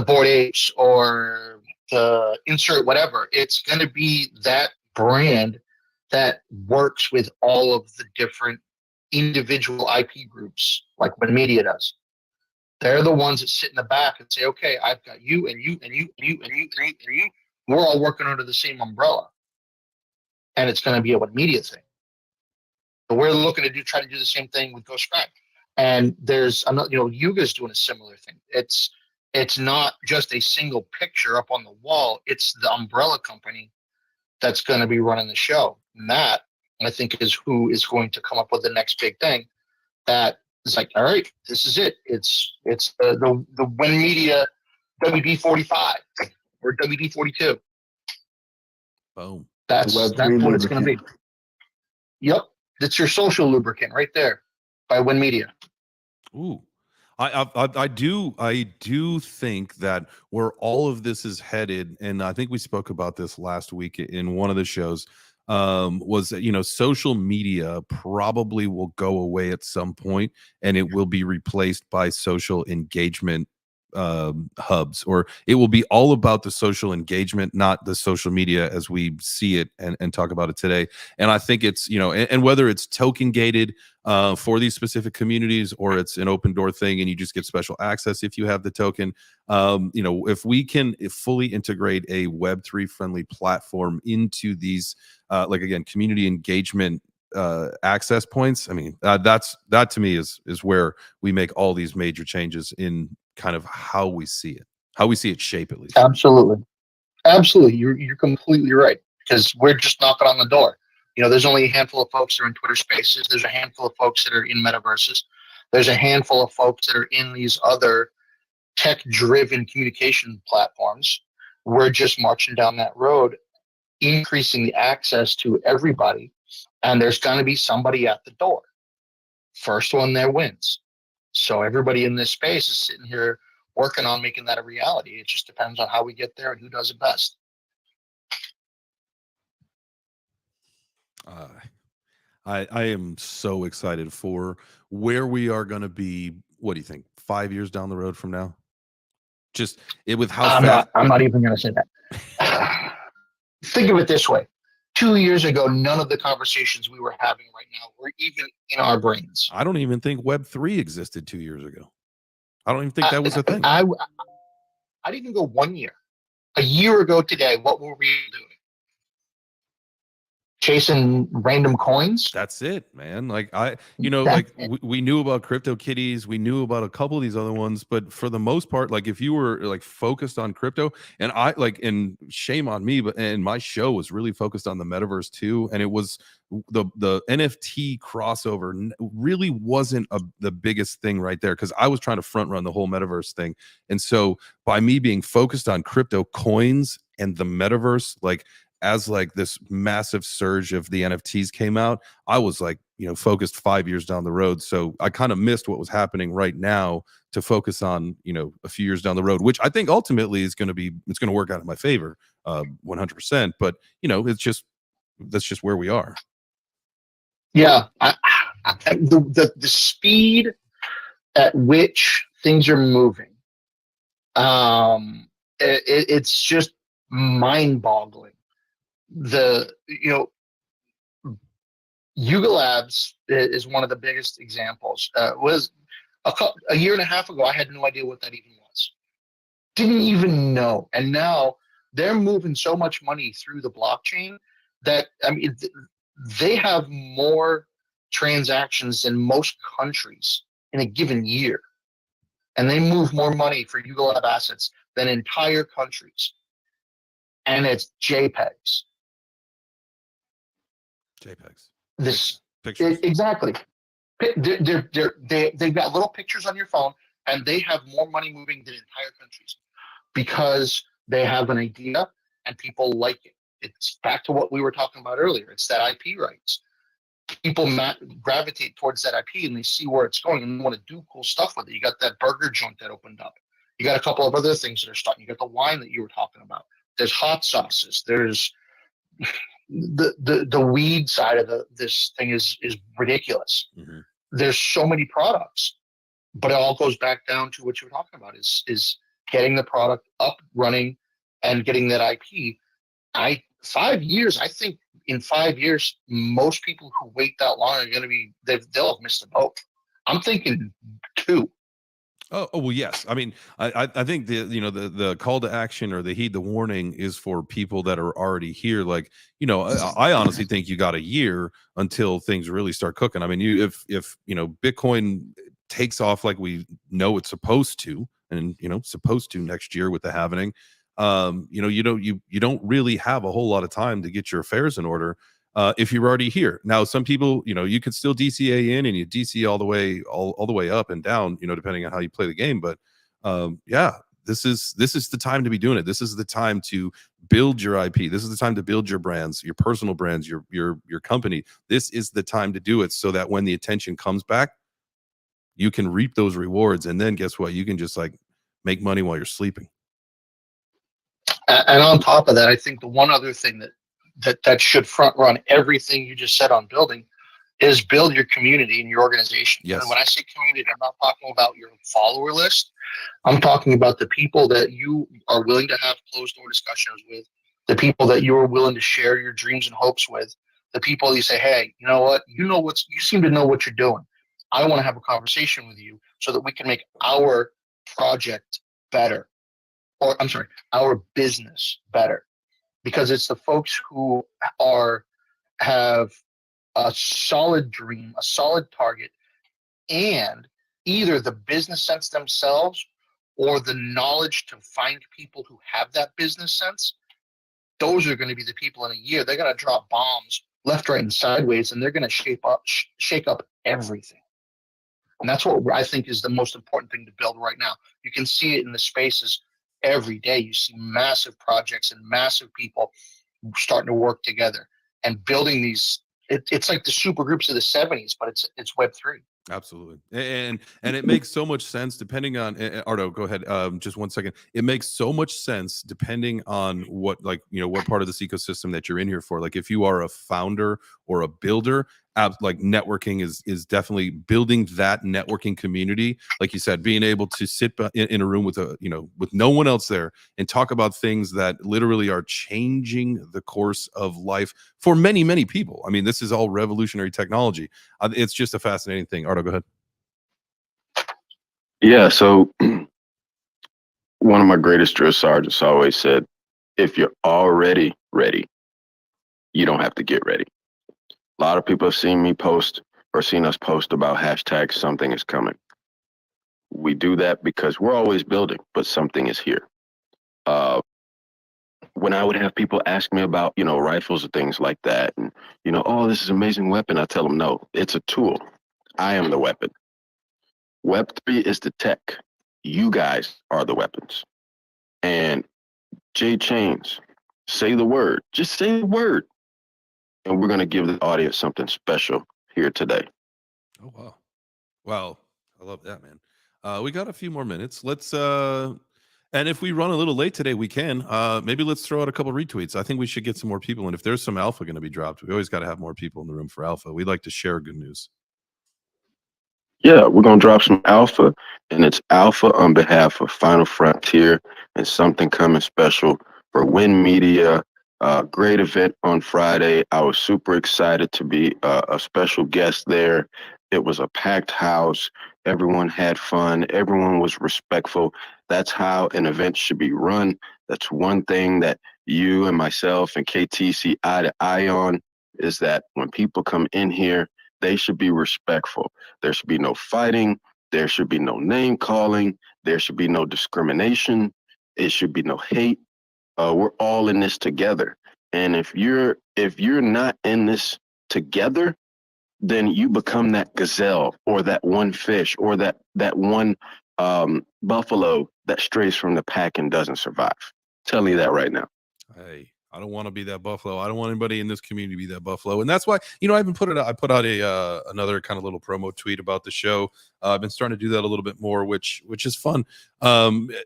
Bored Apes or the insert whatever. It's going to be that brand that works with all of the different individual IP groups, like When Media does. They're the ones that sit in the back and say, okay, I've got you and you and you and you and you and you and you. We're all working under the same umbrella. And it's going to be a When Media thing. But we're looking to try to do the same thing with Ghost Scribe. And there's another, Yuga's doing a similar thing. It's not just a single picture up on the wall. It's the umbrella company that's going to be running the show. And that, I think, is who is going to come up with the next big thing. That is like, all right, this is it. It's the When Media WD 45 or WD 42. Boom. That's Web3 what it's going to be. Yep, it's your social lubricant right there by When Media. Ooh, I do think that where all of this is headed, and I think we spoke about this last week in one of the shows, was that, social media probably will go away at some point, and it will be replaced by social engagement hubs, or it will be all about the social engagement, not the social media as we see it and talk about it today. And I think it's, and whether it's token gated for these specific communities, or it's an open door thing and you just get special access if you have the token, if we can fully integrate a Web3 friendly platform into these like, again, community engagement access points, I mean, that to me is where we make all these major changes in kind of how we see it shape, at least. Absolutely, you're completely right, because we're just knocking on the door. There's only a handful of folks that are in Twitter Spaces. There's a handful of folks that are in metaverses. There's a handful of folks that are in these other tech-driven communication platforms. We're just marching down that road, increasing the access to everybody, and there's going to be somebody at the door. First one there wins. So everybody in this space is sitting here working on making that a reality. It just depends on how we get there and who does it best. I am so excited for where we are going to be. What do you think? 5 years down the road from now? Just with how fast. I'm not even going to say that. Think of it this way. 2 years ago, none of the conversations we were having right now were even in our brains. I don't even think Web3 existed 2 years ago. I don't even think that was a thing. I'd even go 1 year. A year ago today, what were we doing? Chasing random coins? That's it, man. Like we knew about CryptoKitties, we knew about a couple of these other ones, but for the most part, like, if you were like focused on crypto, and and shame on me, and my show was really focused on the metaverse too, and it was the NFT crossover really wasn't the biggest thing right there, because I was trying to front run the whole metaverse thing. And so by me being focused on crypto coins and the metaverse, like, as like this massive surge of the NFTs came out, I was like, focused 5 years down the road. So I kind of missed what was happening right now to focus on, a few years down the road, which I think ultimately it's going to work out in my favor, 100%. But, that's just where we are. Yeah. The speed at which things are moving, it's just mind boggling. Yuga Labs is one of the biggest examples. Was a year and a half ago, I had no idea what that even was. Didn't even know. And now they're moving so much money through the blockchain that, I mean, they have more transactions than most countries in a given year. And they move more money for Yuga Lab assets than entire countries. And it's JPEGs. Pictures. Exactly. They've got little pictures on your phone, and they have more money moving than entire countries because they have an idea and people like it. It's back to what we were talking about earlier. It's that IP rights. people gravitate towards that IP and they see where it's going and want to do cool stuff with it. You got that burger joint that opened up. You got a couple of other things that are starting. You got the wine that you were talking about. There's hot sauces. There's the weed side of this thing is ridiculous. Mm-hmm. There's so many products, but it all goes back down to what you were talking about is getting the product up, running, and getting that IP. 5 years, I think in 5 years, most people who wait that long are going to be, they'll have missed the boat. I'm thinking 2. Oh well, yes. I mean, I think the call to action or the heed the warning is for people that are already here. Like, I honestly think you got a year until things really start cooking. I mean, if Bitcoin takes off like we know it's supposed to, and supposed to next year with the halvening, you don't really have a whole lot of time to get your affairs in order. If you're already here. Now, some people, you could still DCA in and you DC all the way up and down, depending on how you play the game. But yeah, this is the time to be doing it. This is the time to build your IP. This is the time to build your brands, your personal brands, your company. This is the time to do it so that when the attention comes back, you can reap those rewards. And then guess what? You can just like make money while you're sleeping. And on top of that, I think the one other thing that should front run everything you just said on building is build your community and your organization. Yes. And when I say community, I'm not talking about your follower list. I'm talking about the people that you are willing to have closed door discussions with, the people that you are willing to share your dreams and hopes with, the people you say, hey, you know what? You seem to know what you're doing. I want to have a conversation with you so that we can make our project better. Or I'm sorry, our business better. Because it's the folks who have a solid dream, a solid target, and either the business sense themselves or the knowledge to find people who have that business sense. Those are going to be the people in a year. They're going to drop bombs left, right, and sideways, and they're going to shake up everything. And that's what I think is the most important thing to build right now. You can see it in the spaces every day. You see massive projects and massive people starting to work together and building these. It's like the super groups of the 70s, but it's Web3. Absolutely. And it makes so much sense depending on Ardo, go ahead. Just 1 second. It makes so much sense depending on what part of this ecosystem that you're in here for. Like if you are a founder or a builder, like networking is definitely building that networking community. Like you said, being able to sit in a room with with no one else there and talk about things that literally are changing the course of life for many, many people. I mean, this is all revolutionary technology. It's just a fascinating thing. Ardo, go ahead. Yeah. So one of my greatest drill sergeants always said, if you're already ready, you don't have to get ready. A lot of people have seen me post or seen us post about hashtag something is coming. We do that because we're always building, but something is here. When I would have people ask me about, rifles and things like that, and, oh, this is an amazing weapon, I tell them, no, it's a tool. I am the weapon. Web3 is the tech. You guys are the weapons. And Jay Chains, say the word. Just say the word. And we're going to give the audience something special here today. Oh, wow. Wow. I love that, man. We got a few more minutes. Let's, and if we run a little late today, we can. Maybe let's throw out a couple retweets. I think we should get some more people. And if there's some alpha going to be dropped, we always got to have more people in the room for alpha. We like to share good news. Yeah, we're going to drop some alpha, and it's alpha on behalf of Final Frontier and something coming special for Win Media. Great event on Friday. I was super excited to be a special guest there. It was a packed house. Everyone had fun. Everyone was respectful. That's how an event should be run. That's one thing that you and myself and KT see eye to eye on, is that when people come in here, they should be respectful. There should be no fighting. There should be no name calling. There should be no discrimination. It should be no hate. We're all in this together. And if you're not in this together, then you become that gazelle or that one fish or that one buffalo that strays from the pack and doesn't survive. Tell you that right now. Hey, I don't want to be that buffalo. I don't want anybody in this community to be that buffalo. And that's why, you know, I put out a another kind of little promo tweet about the show. I've been starting to do that a little bit more, which is fun.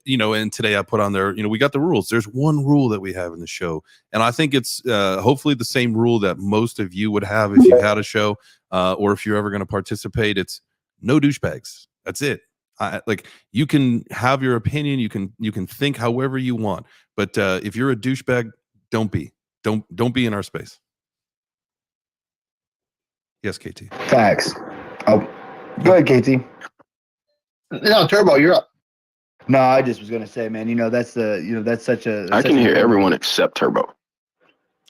You know, and today I put on there, you know, we got the rules. There's one rule that we have in the show. And I think it's hopefully the same rule that most of you would have if you had a show, or if you're ever going to participate. It's no douchebags. That's it. Like, you can have your opinion, you can think however you want, but if you're a douchebag, don't be in our space. Yes, KT. Facts. Oh, go ahead, KT. No, Turbo, you're up. No, I just was gonna say, man. You know, that's such a. I can hear everyone except Turbo.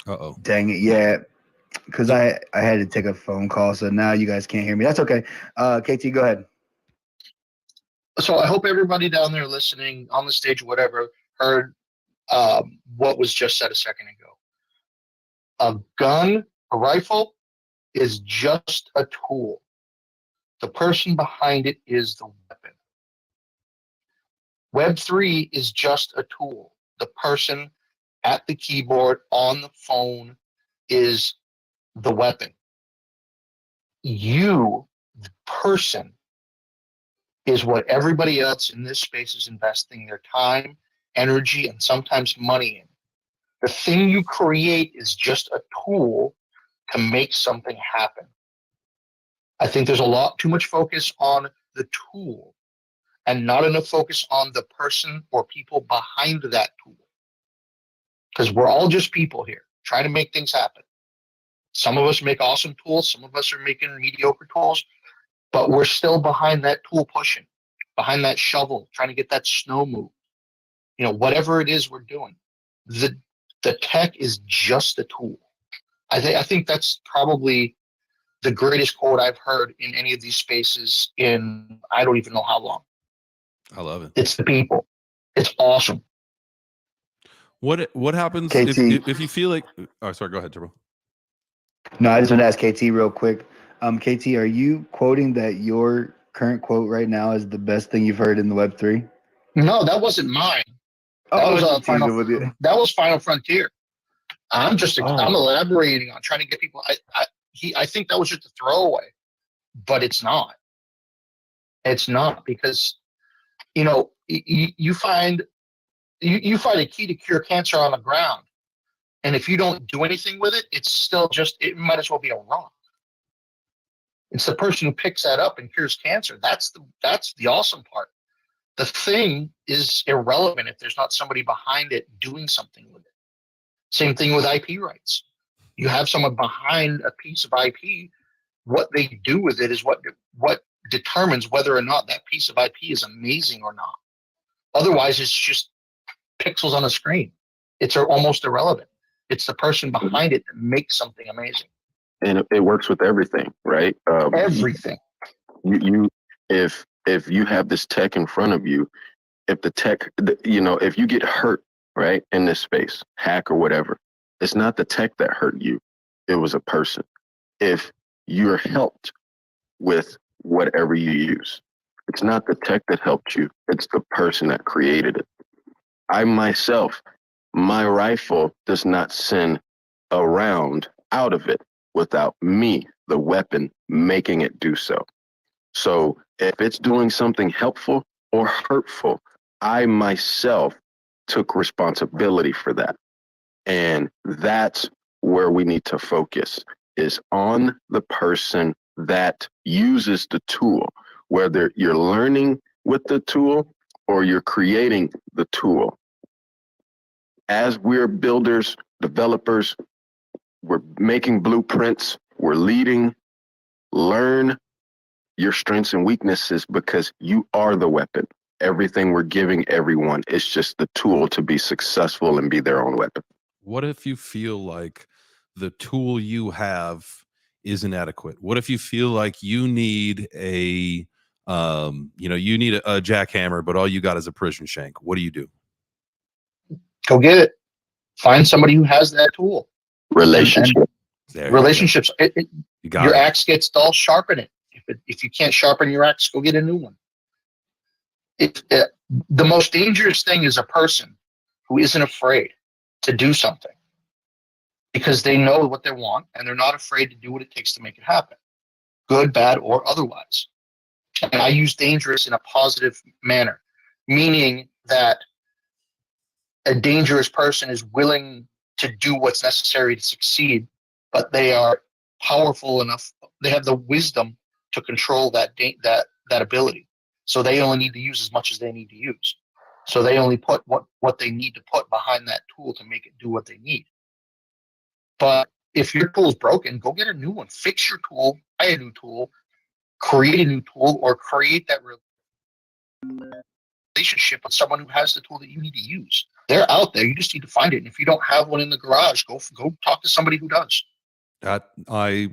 Uh-oh. Dang it, yeah. Because I had to take a phone call, so now you guys can't hear me. That's okay. KT, go ahead. So I hope everybody down there listening on the stage, whatever, heard what was just said a second ago. A gun, a rifle, is just a tool. The person behind it is the weapon. Web3 is just a tool. The person at the keyboard, on the phone, is the weapon. You, the person, is what everybody else in this space is investing their time, energy, and sometimes money in. The thing you create is just a tool to make something happen. I think there's a lot too much focus on the tool and not enough focus on the person or people behind that tool. Because we're all just people here trying to make things happen. Some of us make awesome tools. Some of us are making mediocre tools, but we're still behind that tool pushing, behind that shovel, trying to get that snow moved. You know, whatever it is we're doing, the tech is just a tool. I think that's probably the greatest quote I've heard in any of these spaces in I don't even know how long. I love it. It's the people. It's awesome. What happens KT. if you feel like? Oh, sorry. Go ahead, Turbo. No, I just want to ask KT real quick. KT, are you quoting that your current quote right now is the best thing you've heard in the Web3? No, that wasn't mine. That was Final Frontier. I'm elaborating on trying to get people. I think that was just a throwaway, but it's not. It's not, because, you know, you find a key to cure cancer on the ground, and if you don't do anything with it, it's still it might as well be a rock. It's the person who picks that up and cures cancer. That's the awesome part. The thing is irrelevant if there's not somebody behind it doing something with it. Same thing with IP rights. You have someone behind a piece of IP. What they do with it is what determines whether or not that piece of IP is amazing or not. Otherwise, it's just pixels on a screen. It's almost irrelevant. It's the person behind it that makes something amazing. And it works with everything, right? Everything. If you have this tech in front of you, if the tech, you know, if you get hurt, right, in this space, hack or whatever, it's not the tech that hurt you. It was a person. If you're helped with whatever you use, it's not the tech that helped you. It's the person that created it. I myself, my rifle does not send a round out of it without me, the weapon, making it do so. So if it's doing something helpful or hurtful, I myself took responsibility for that. And that's where we need to focus, is on the person that uses the tool, whether you're learning with the tool or you're creating the tool. As we're builders, developers, we're making blueprints, we're leading, learn your strengths and weaknesses, because you are the weapon. Everything we're giving everyone is just the tool to be successful and be their own weapon. What if you feel like the tool you have is inadequate? What if you feel like you need a jackhammer, but all you got is a prison shank? What do you do? Go get it. Find somebody who has that tool. Relationship. Relationships. Your axe gets dull, sharpen it. If you can't sharpen your axe, go get a new one. The most dangerous thing is a person who isn't afraid to do something. because they know what they want and they're not afraid to do what it takes to make it happen, good, bad, or otherwise. And I use dangerous in a positive manner, meaning that a dangerous person is willing to do what's necessary to succeed, but they are powerful enough. They have the wisdom to control that ability. So they only need to use as much as they need to use. So they only put what they need to put behind that tool to make it do what they need. But if your tool is broken, go get a new one. Fix your tool, buy a new tool, create a new tool, or create that relationship with someone who has the tool that you need to use. They're out there. You just need to find it. And if you don't have one in the garage, go talk to somebody who does. That I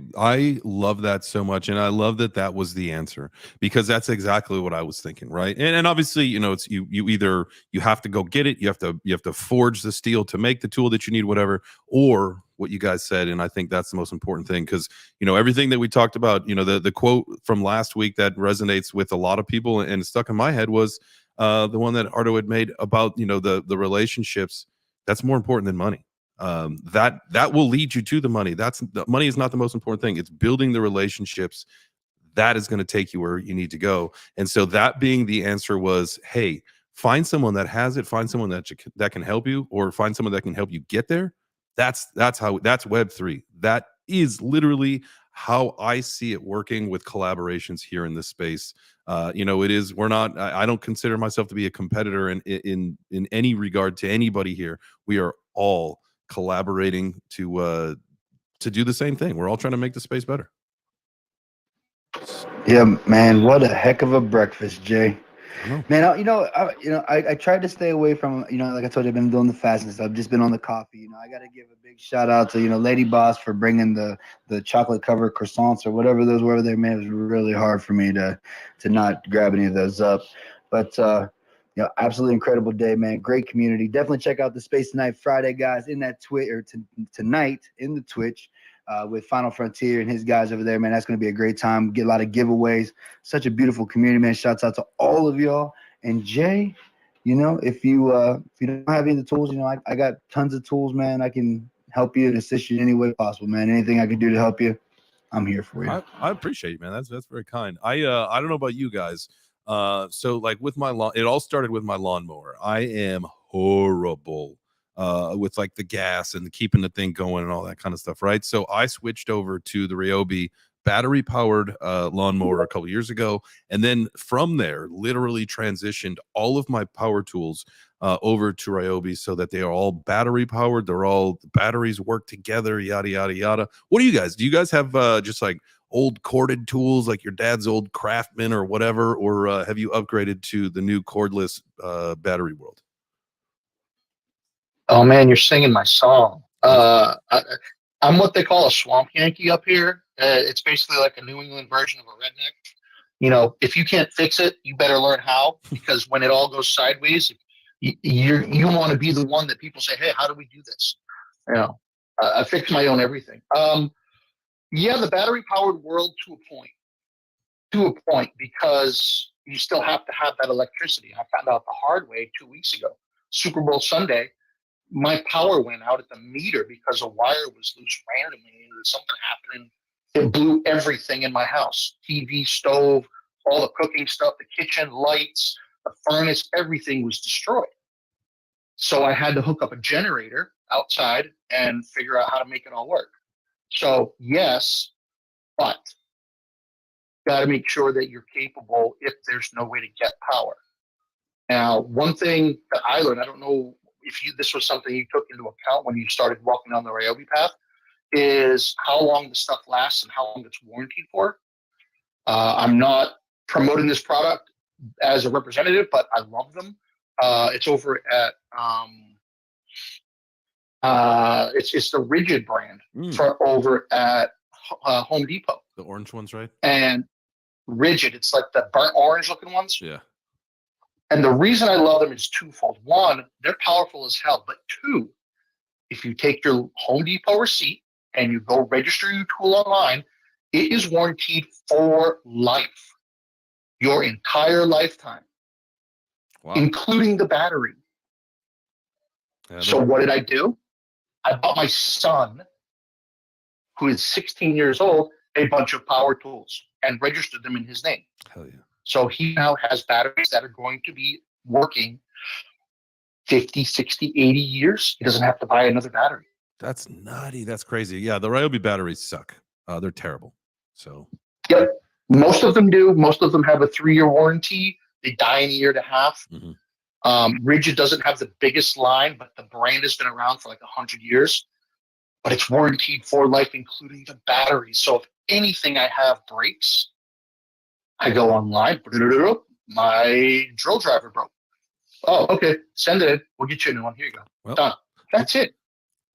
love that so much, and I love that was the answer, because that's exactly what I was thinking, right? And obviously, you know, it's you either you have to go get it, you have to forge the steel to make the tool that you need, whatever, or what you guys said, and I think that's the most important thing, because you know everything that we talked about, you know, the quote from last week that resonates with a lot of people and it stuck in my head was the one that Ardo had made about, you know, the relationships. That's more important than money. That will lead you to the money. The money is not the most important thing. It's building the relationships that is going to take you where you need to go. And so that being the answer was, hey, find someone that has it, find someone that can help you, or find someone that can help you get there. That's Web3. That is literally how I see it working with collaborations here in this space. You know, I don't consider myself to be a competitor in any regard to anybody here. We are all collaborating to do the same thing. We're all trying to make the space better. Yeah, man, what a heck of a breakfast, Jay. I know. Man, I tried to stay away from, like I told you, I've been doing the fasting stuff. I've just been on the coffee. You know, I got to give a big shout out to, Lady Boss for bringing the chocolate covered croissants or whatever those were there, man. It was really hard for me to not grab any of those up. But, absolutely incredible day, man. Great community. Definitely check out the Space Tonight Friday, guys, in that tonight in the Twitch. With Final Frontier and his guys over there, man. That's going to be a great time. Get a lot of giveaways. Such a beautiful community, man. Shouts out to all of y'all. And Jay, if you don't have any of the tools, I got tons of tools, man. I can help you and assist you in any way possible, man. Anything I can do to help you, I'm here for you. I appreciate it, man. That's very kind. I don't know about you guys. So like with my lawn, it all started with my lawnmower. I am horrible with like the gas and keeping the thing going and all that kind of stuff, right? So I switched over to the Ryobi battery powered lawnmower a couple years ago, and then from there literally transitioned all of my power tools over to Ryobi, so that they are all battery powered. The batteries work together, yada yada yada. What do you guys have just like old corded tools like your dad's old Craftsman or whatever, or have you upgraded to the new cordless battery world? Oh man, you're singing my song. I'm what they call a swamp Yankee up here. It's basically like a New England version of a redneck. If you can't fix it, you better learn how, because when it all goes sideways, you want to be the one that people say, hey, how do we do this? I fix my own everything. Yeah, the battery powered world to a point, because you still have to have that electricity. I found out the hard way 2 weeks ago, Super Bowl Sunday. My power went out at the meter because a wire was loose randomly, and there was something happening. It blew everything in my house: TV, stove, all the cooking stuff, the kitchen, lights, the furnace, everything was destroyed. So I had to hook up a generator outside and figure out how to make it all work. So yes, but got to make sure that you're capable if there's no way to get power. Now, one thing that I learned, I don't know if this was something you took into account when you started walking down the Ryobi path, is how long the stuff lasts and how long it's warranted for. I'm not promoting this product as a representative, but I love them. It's over at it's the Rigid brand for over at Home Depot. The orange ones, right? And Rigid, it's like the burnt orange looking ones. Yeah. And the reason I love them is twofold. One, they're powerful as hell. But two, if you take your Home Depot receipt and you go register your tool online, it is warranted for life, your entire lifetime, including the battery. So what did I do? I bought my son who is 16 years old, a bunch of power tools and registered them in his name. Hell yeah. So he now has batteries that are going to be working 50, 60, 80 years. He doesn't have to buy another battery. That's nutty. That's crazy. Yeah, the Ryobi batteries suck. They're terrible. So Yep. Most of them do. Most of them have a 3-year warranty. They die in a year and a half. Rigid doesn't have the biggest line, but the brand has been around for like 100 years. But it's warranted for life, including the batteries. So if anything I have breaks, I go online. My drill driver broke. Oh, okay. Send it in. We'll get you a new one. Here you go. Well, done. That's it.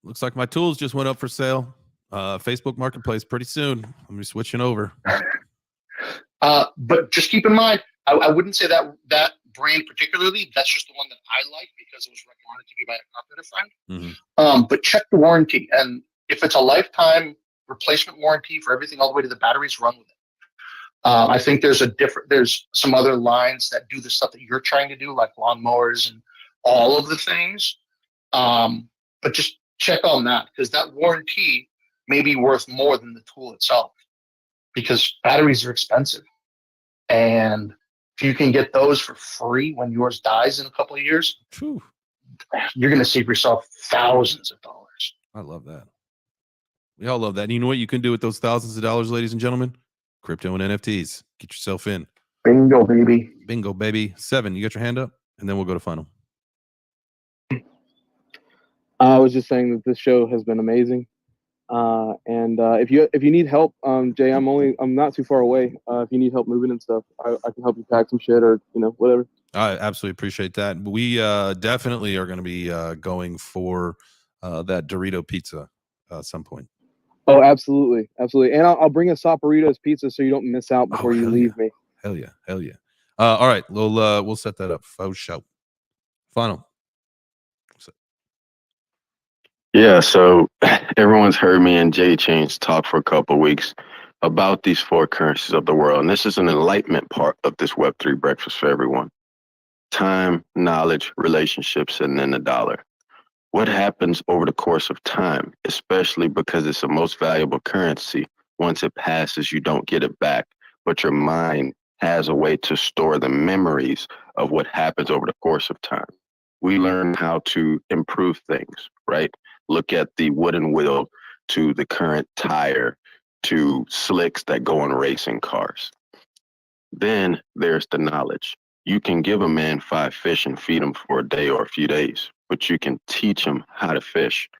Looks like my tools just went up for sale. Facebook Marketplace pretty soon. I'm be switching over. But just keep in mind, I wouldn't say that brand particularly. That's just the one that I like because it was recommended to me by a carpenter friend. But check the warranty, and if it's a lifetime replacement warranty for everything all the way to the batteries, run with it. I think there's some other lines that do the stuff that you're trying to do, like lawnmowers and all of the things. But just check on that, because that warranty may be worth more than the tool itself, because batteries are expensive. And if you can get those for free when yours dies in a couple of years, Whew. You're going to save yourself thousands of dollars. I love that. We all love that. And you know what you can do with those thousands of dollars, ladies and gentlemen? Crypto and NFTs. Get yourself in. Bingo, baby. Bingo, baby. 7, you got your hand up? And then we'll go to final. I was just saying that this show has been amazing. And if you need help, Jay, I'm not too far away. If you need help moving and stuff, I can help you pack some shit or whatever. I absolutely appreciate that. We definitely are going to be going for that Dorito pizza at some point. Oh, absolutely, absolutely. And I'll bring a Saporitos pizza so you don't miss out before you leave me. Hell yeah, hell yeah. All right, we'll set that up. Faux show. Final. Yeah, so everyone's heard me and Jay Chains talk for a couple of weeks about these 4 currencies of the world. And this is an enlightenment part of this Web3 breakfast for everyone. Time, knowledge, relationships, and then the dollar. What happens over the course of time, especially because it's the most valuable currency, once it passes, you don't get it back, but your mind has a way to store the memories of what happens over the course of time. We learn how to improve things, right? Look at the wooden wheel to the current tire to slicks that go on racing cars. Then there's the knowledge. You can give a man 5 fish and feed him for a day or a few days, but you can teach him how to fish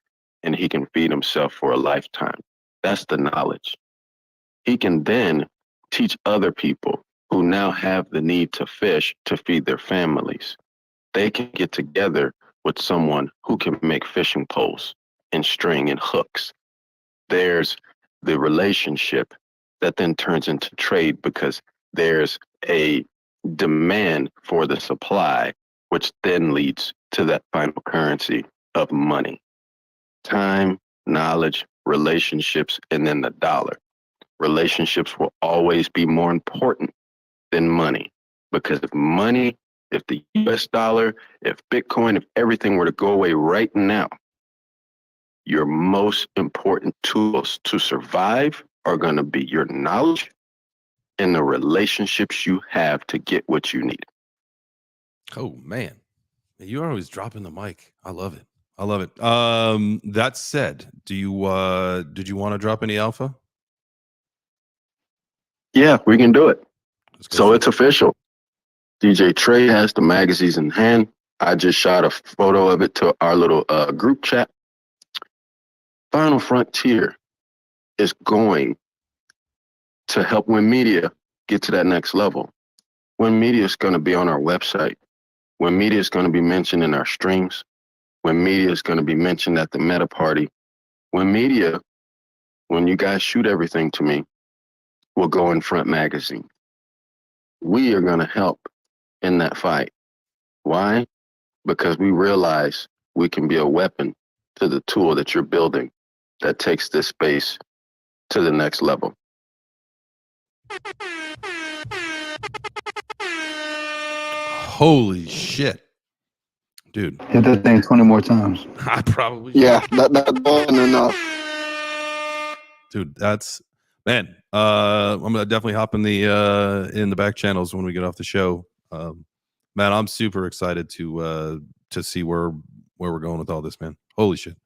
and he can feed himself for a lifetime. That's the knowledge. He can then teach other people who now have the need to fish to feed their families. They can get together with someone who can make fishing poles and string and hooks. There's the relationship that then turns into trade because there's a demand for the supply, which then leads to that final currency of money. Time, knowledge, relationships, and then the dollar. Relationships will always be more important than money, because if the US dollar, if Bitcoin, if everything were to go away right now, your most important tools to survive are going to be your knowledge and the relationships you have to get what you need. Oh man, you're always dropping the mic. I love it. I love it. That said, did you want to drop any alpha? Yeah, we can do it. So it's official. DJ Trey has the magazines in hand. I just shot a photo of it to our little group chat. Final Frontier is going to help Win Media get to that next level. Win Media is going to be on our website. Win Media is going to be mentioned in our streams. Win Media is going to be mentioned at the Meta Party. Win Media, when you guys shoot everything to me, will go in Front Magazine. We are going to help in that fight. Why? Because we realize we can be a weapon to the tool that you're building that takes this space to the next level. Holy shit, dude! Hit that thing 20 more times. I probably Yeah, that wasn't enough. Dude, that's man. I'm gonna definitely hop in the back channels when we get off the show. Man, I'm super excited to see where we're going with all this, man. Holy shit.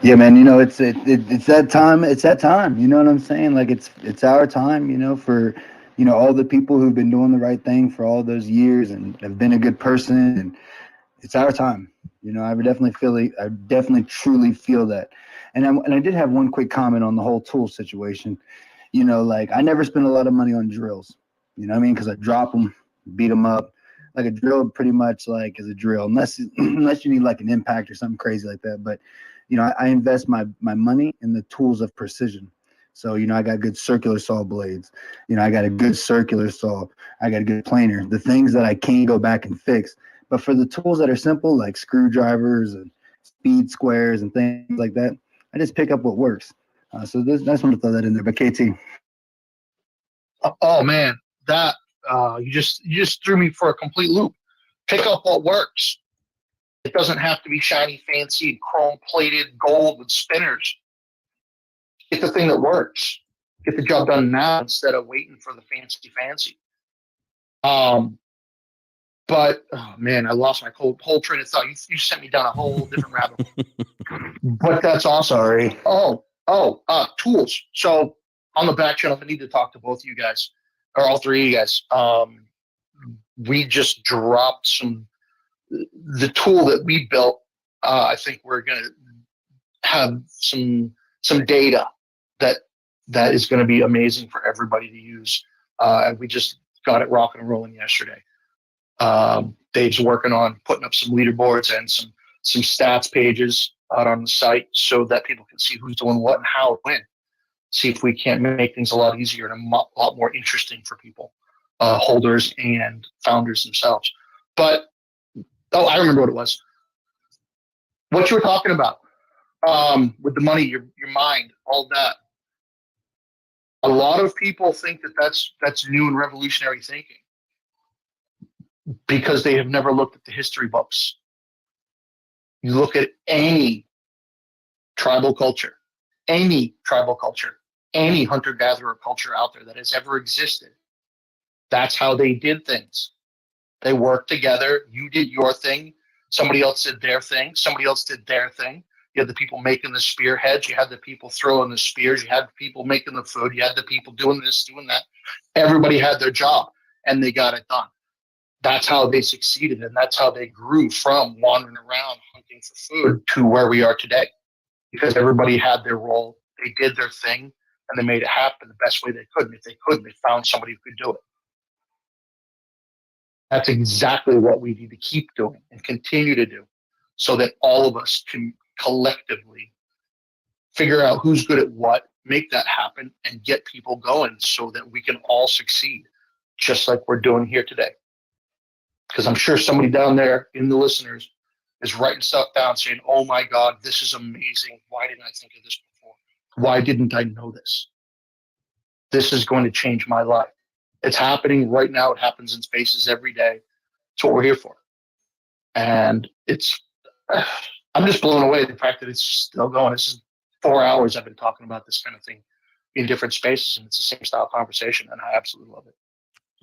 Yeah, man. It's that time. It's that time. You know what I'm saying? Like it's our time. For all the people who've been doing the right thing for all those years and have been a good person, and it's our time. I would definitely feel it. I definitely truly feel that. And I did have one quick comment on the whole tool situation. Like I never spend a lot of money on drills. You know what I mean? Because I drop them, beat them up. Like a drill, pretty much like is a drill, unless you need like an impact or something crazy like that. But I invest my money in the tools of precision. So I got good circular saw blades. I got a good circular saw. I got a good planer. The things that I can't go back and fix. But for the tools that are simple, like screwdrivers and speed squares and things like that, I just pick up what works. So that's want to throw that in there. But KT. Oh man, that you just threw me for a complete loop. Pick up what works. It doesn't have to be shiny, fancy, chrome-plated gold with spinners. Get the thing that works. Get the job done now instead of waiting for the fancy. But oh man, I lost my whole train of thought. You sent me down a whole different rabbit hole. But that's awesome. Sorry. Tools. So on the back channel, I need to talk to both of you guys, or all three of you guys. We just dropped the tool that we built. I think we're going to have some data that is going to be amazing for everybody to use. And we just got it rocking and rolling yesterday. Dave's working on putting up some leaderboards and some stats pages out on the site so that people can see who's doing what and how, when. See if we can't make things a lot easier and a lot more interesting for people, holders and founders themselves. But I remember what it was. What you were talking about with the money, your mind, all that. A lot of people think that's new and revolutionary thinking because they have never looked at the history books. You look at any tribal culture, any hunter-gatherer culture out there that has ever existed. That's how they did things. They worked together. You did your thing. Somebody else did their thing. Somebody else did their thing. You had the people making the spearheads. You had the people throwing the spears. You had the people making the food. You had the people doing this, doing that. Everybody had their job, and they got it done. That's how they succeeded, and that's how they grew from wandering around hunting for food to where we are today. Because everybody had their role. They did their thing, and they made it happen the best way they could. And if they couldn't, they found somebody who could do it. That's exactly what we need to keep doing and continue to do so that all of us can collectively figure out who's good at what, make that happen, and get people going so that we can all succeed, just like we're doing here today. Because I'm sure somebody down there in the listeners is writing stuff down saying, oh my God, this is amazing. Why didn't I think of this before? Why didn't I know this? This is going to change my life. It's happening right now. It happens in spaces every day. It's what we're here for. And I'm just blown away at the fact that it's just still going. It's just 4 hours I've been talking about this kind of thing in different spaces, and it's the same style conversation, and I absolutely love it.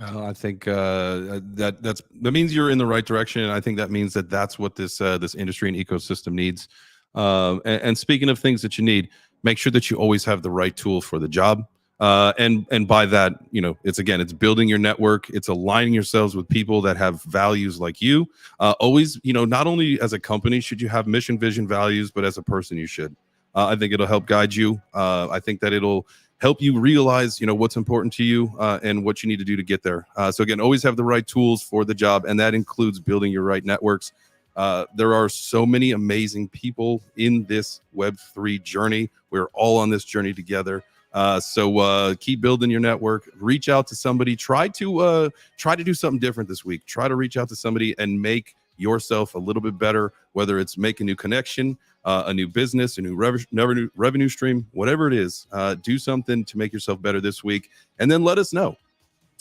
I think that means you're in the right direction, and I think that means that's what this industry and ecosystem needs. And speaking of things that you need, make sure that you always have the right tool for the job. And by that, it's building your network. It's aligning yourselves with people that have values like you. Always, not only as a company should you have mission, vision, values, but as a person you should. I think it'll help guide you. I think that it'll help you realize, what's important to you and what you need to do to get there. So again, always have the right tools for the job, and that includes building your right networks. There are so many amazing people in this Web3 journey. We're all on this journey together. So keep building your network. Reach out to somebody. Try to do something different this week. Try to reach out to somebody and make yourself a little bit better, whether it's make a new connection, a new business, a new revenue stream, whatever it is. Do something to make yourself better this week, and then let us know.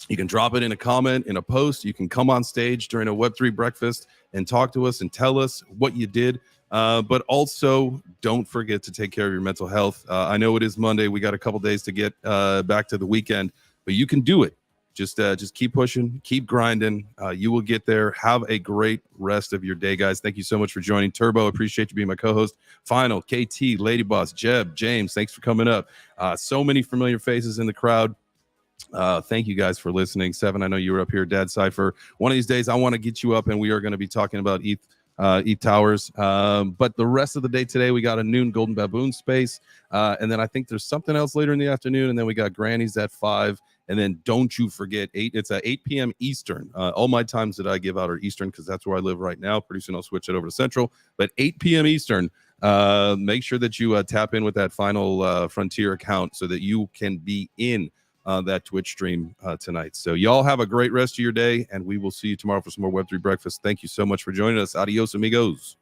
You can drop it in a comment, in a post. You can come on stage during a Web3 breakfast and talk to us and tell us what you did. But also don't forget to take care of your mental health. I know it is Monday. We got a couple days to get back to the weekend, but you can do it. Just keep pushing, keep grinding. You will get there. Have a great rest of your day, guys. Thank you so much for joining. Turbo, appreciate you being my co-host. Final, KT, Lady Boss, Jeb, James, thanks for coming up. So many familiar faces in the crowd. Thank you guys for listening. Seven, I know you were up here, Dad Cypher. One of these days, I want to get you up, and we are going to be talking about ETH Towers. But the rest of the day today, we got a noon Golden Baboon space. And then I think there's something else later in the afternoon. And then we got Granny's at 5. And then don't you forget, it's at 8 p.m. Eastern. All my times that I give out are Eastern because that's where I live right now. Pretty soon I'll switch it over to Central. But 8 p.m. Eastern, make sure that you tap in with that Final Frontier account so that you can be in that Twitch stream tonight. So y'all have a great rest of your day, and we will see you tomorrow for some more Web3 breakfast. Thank you so much for joining us. Adios, amigos.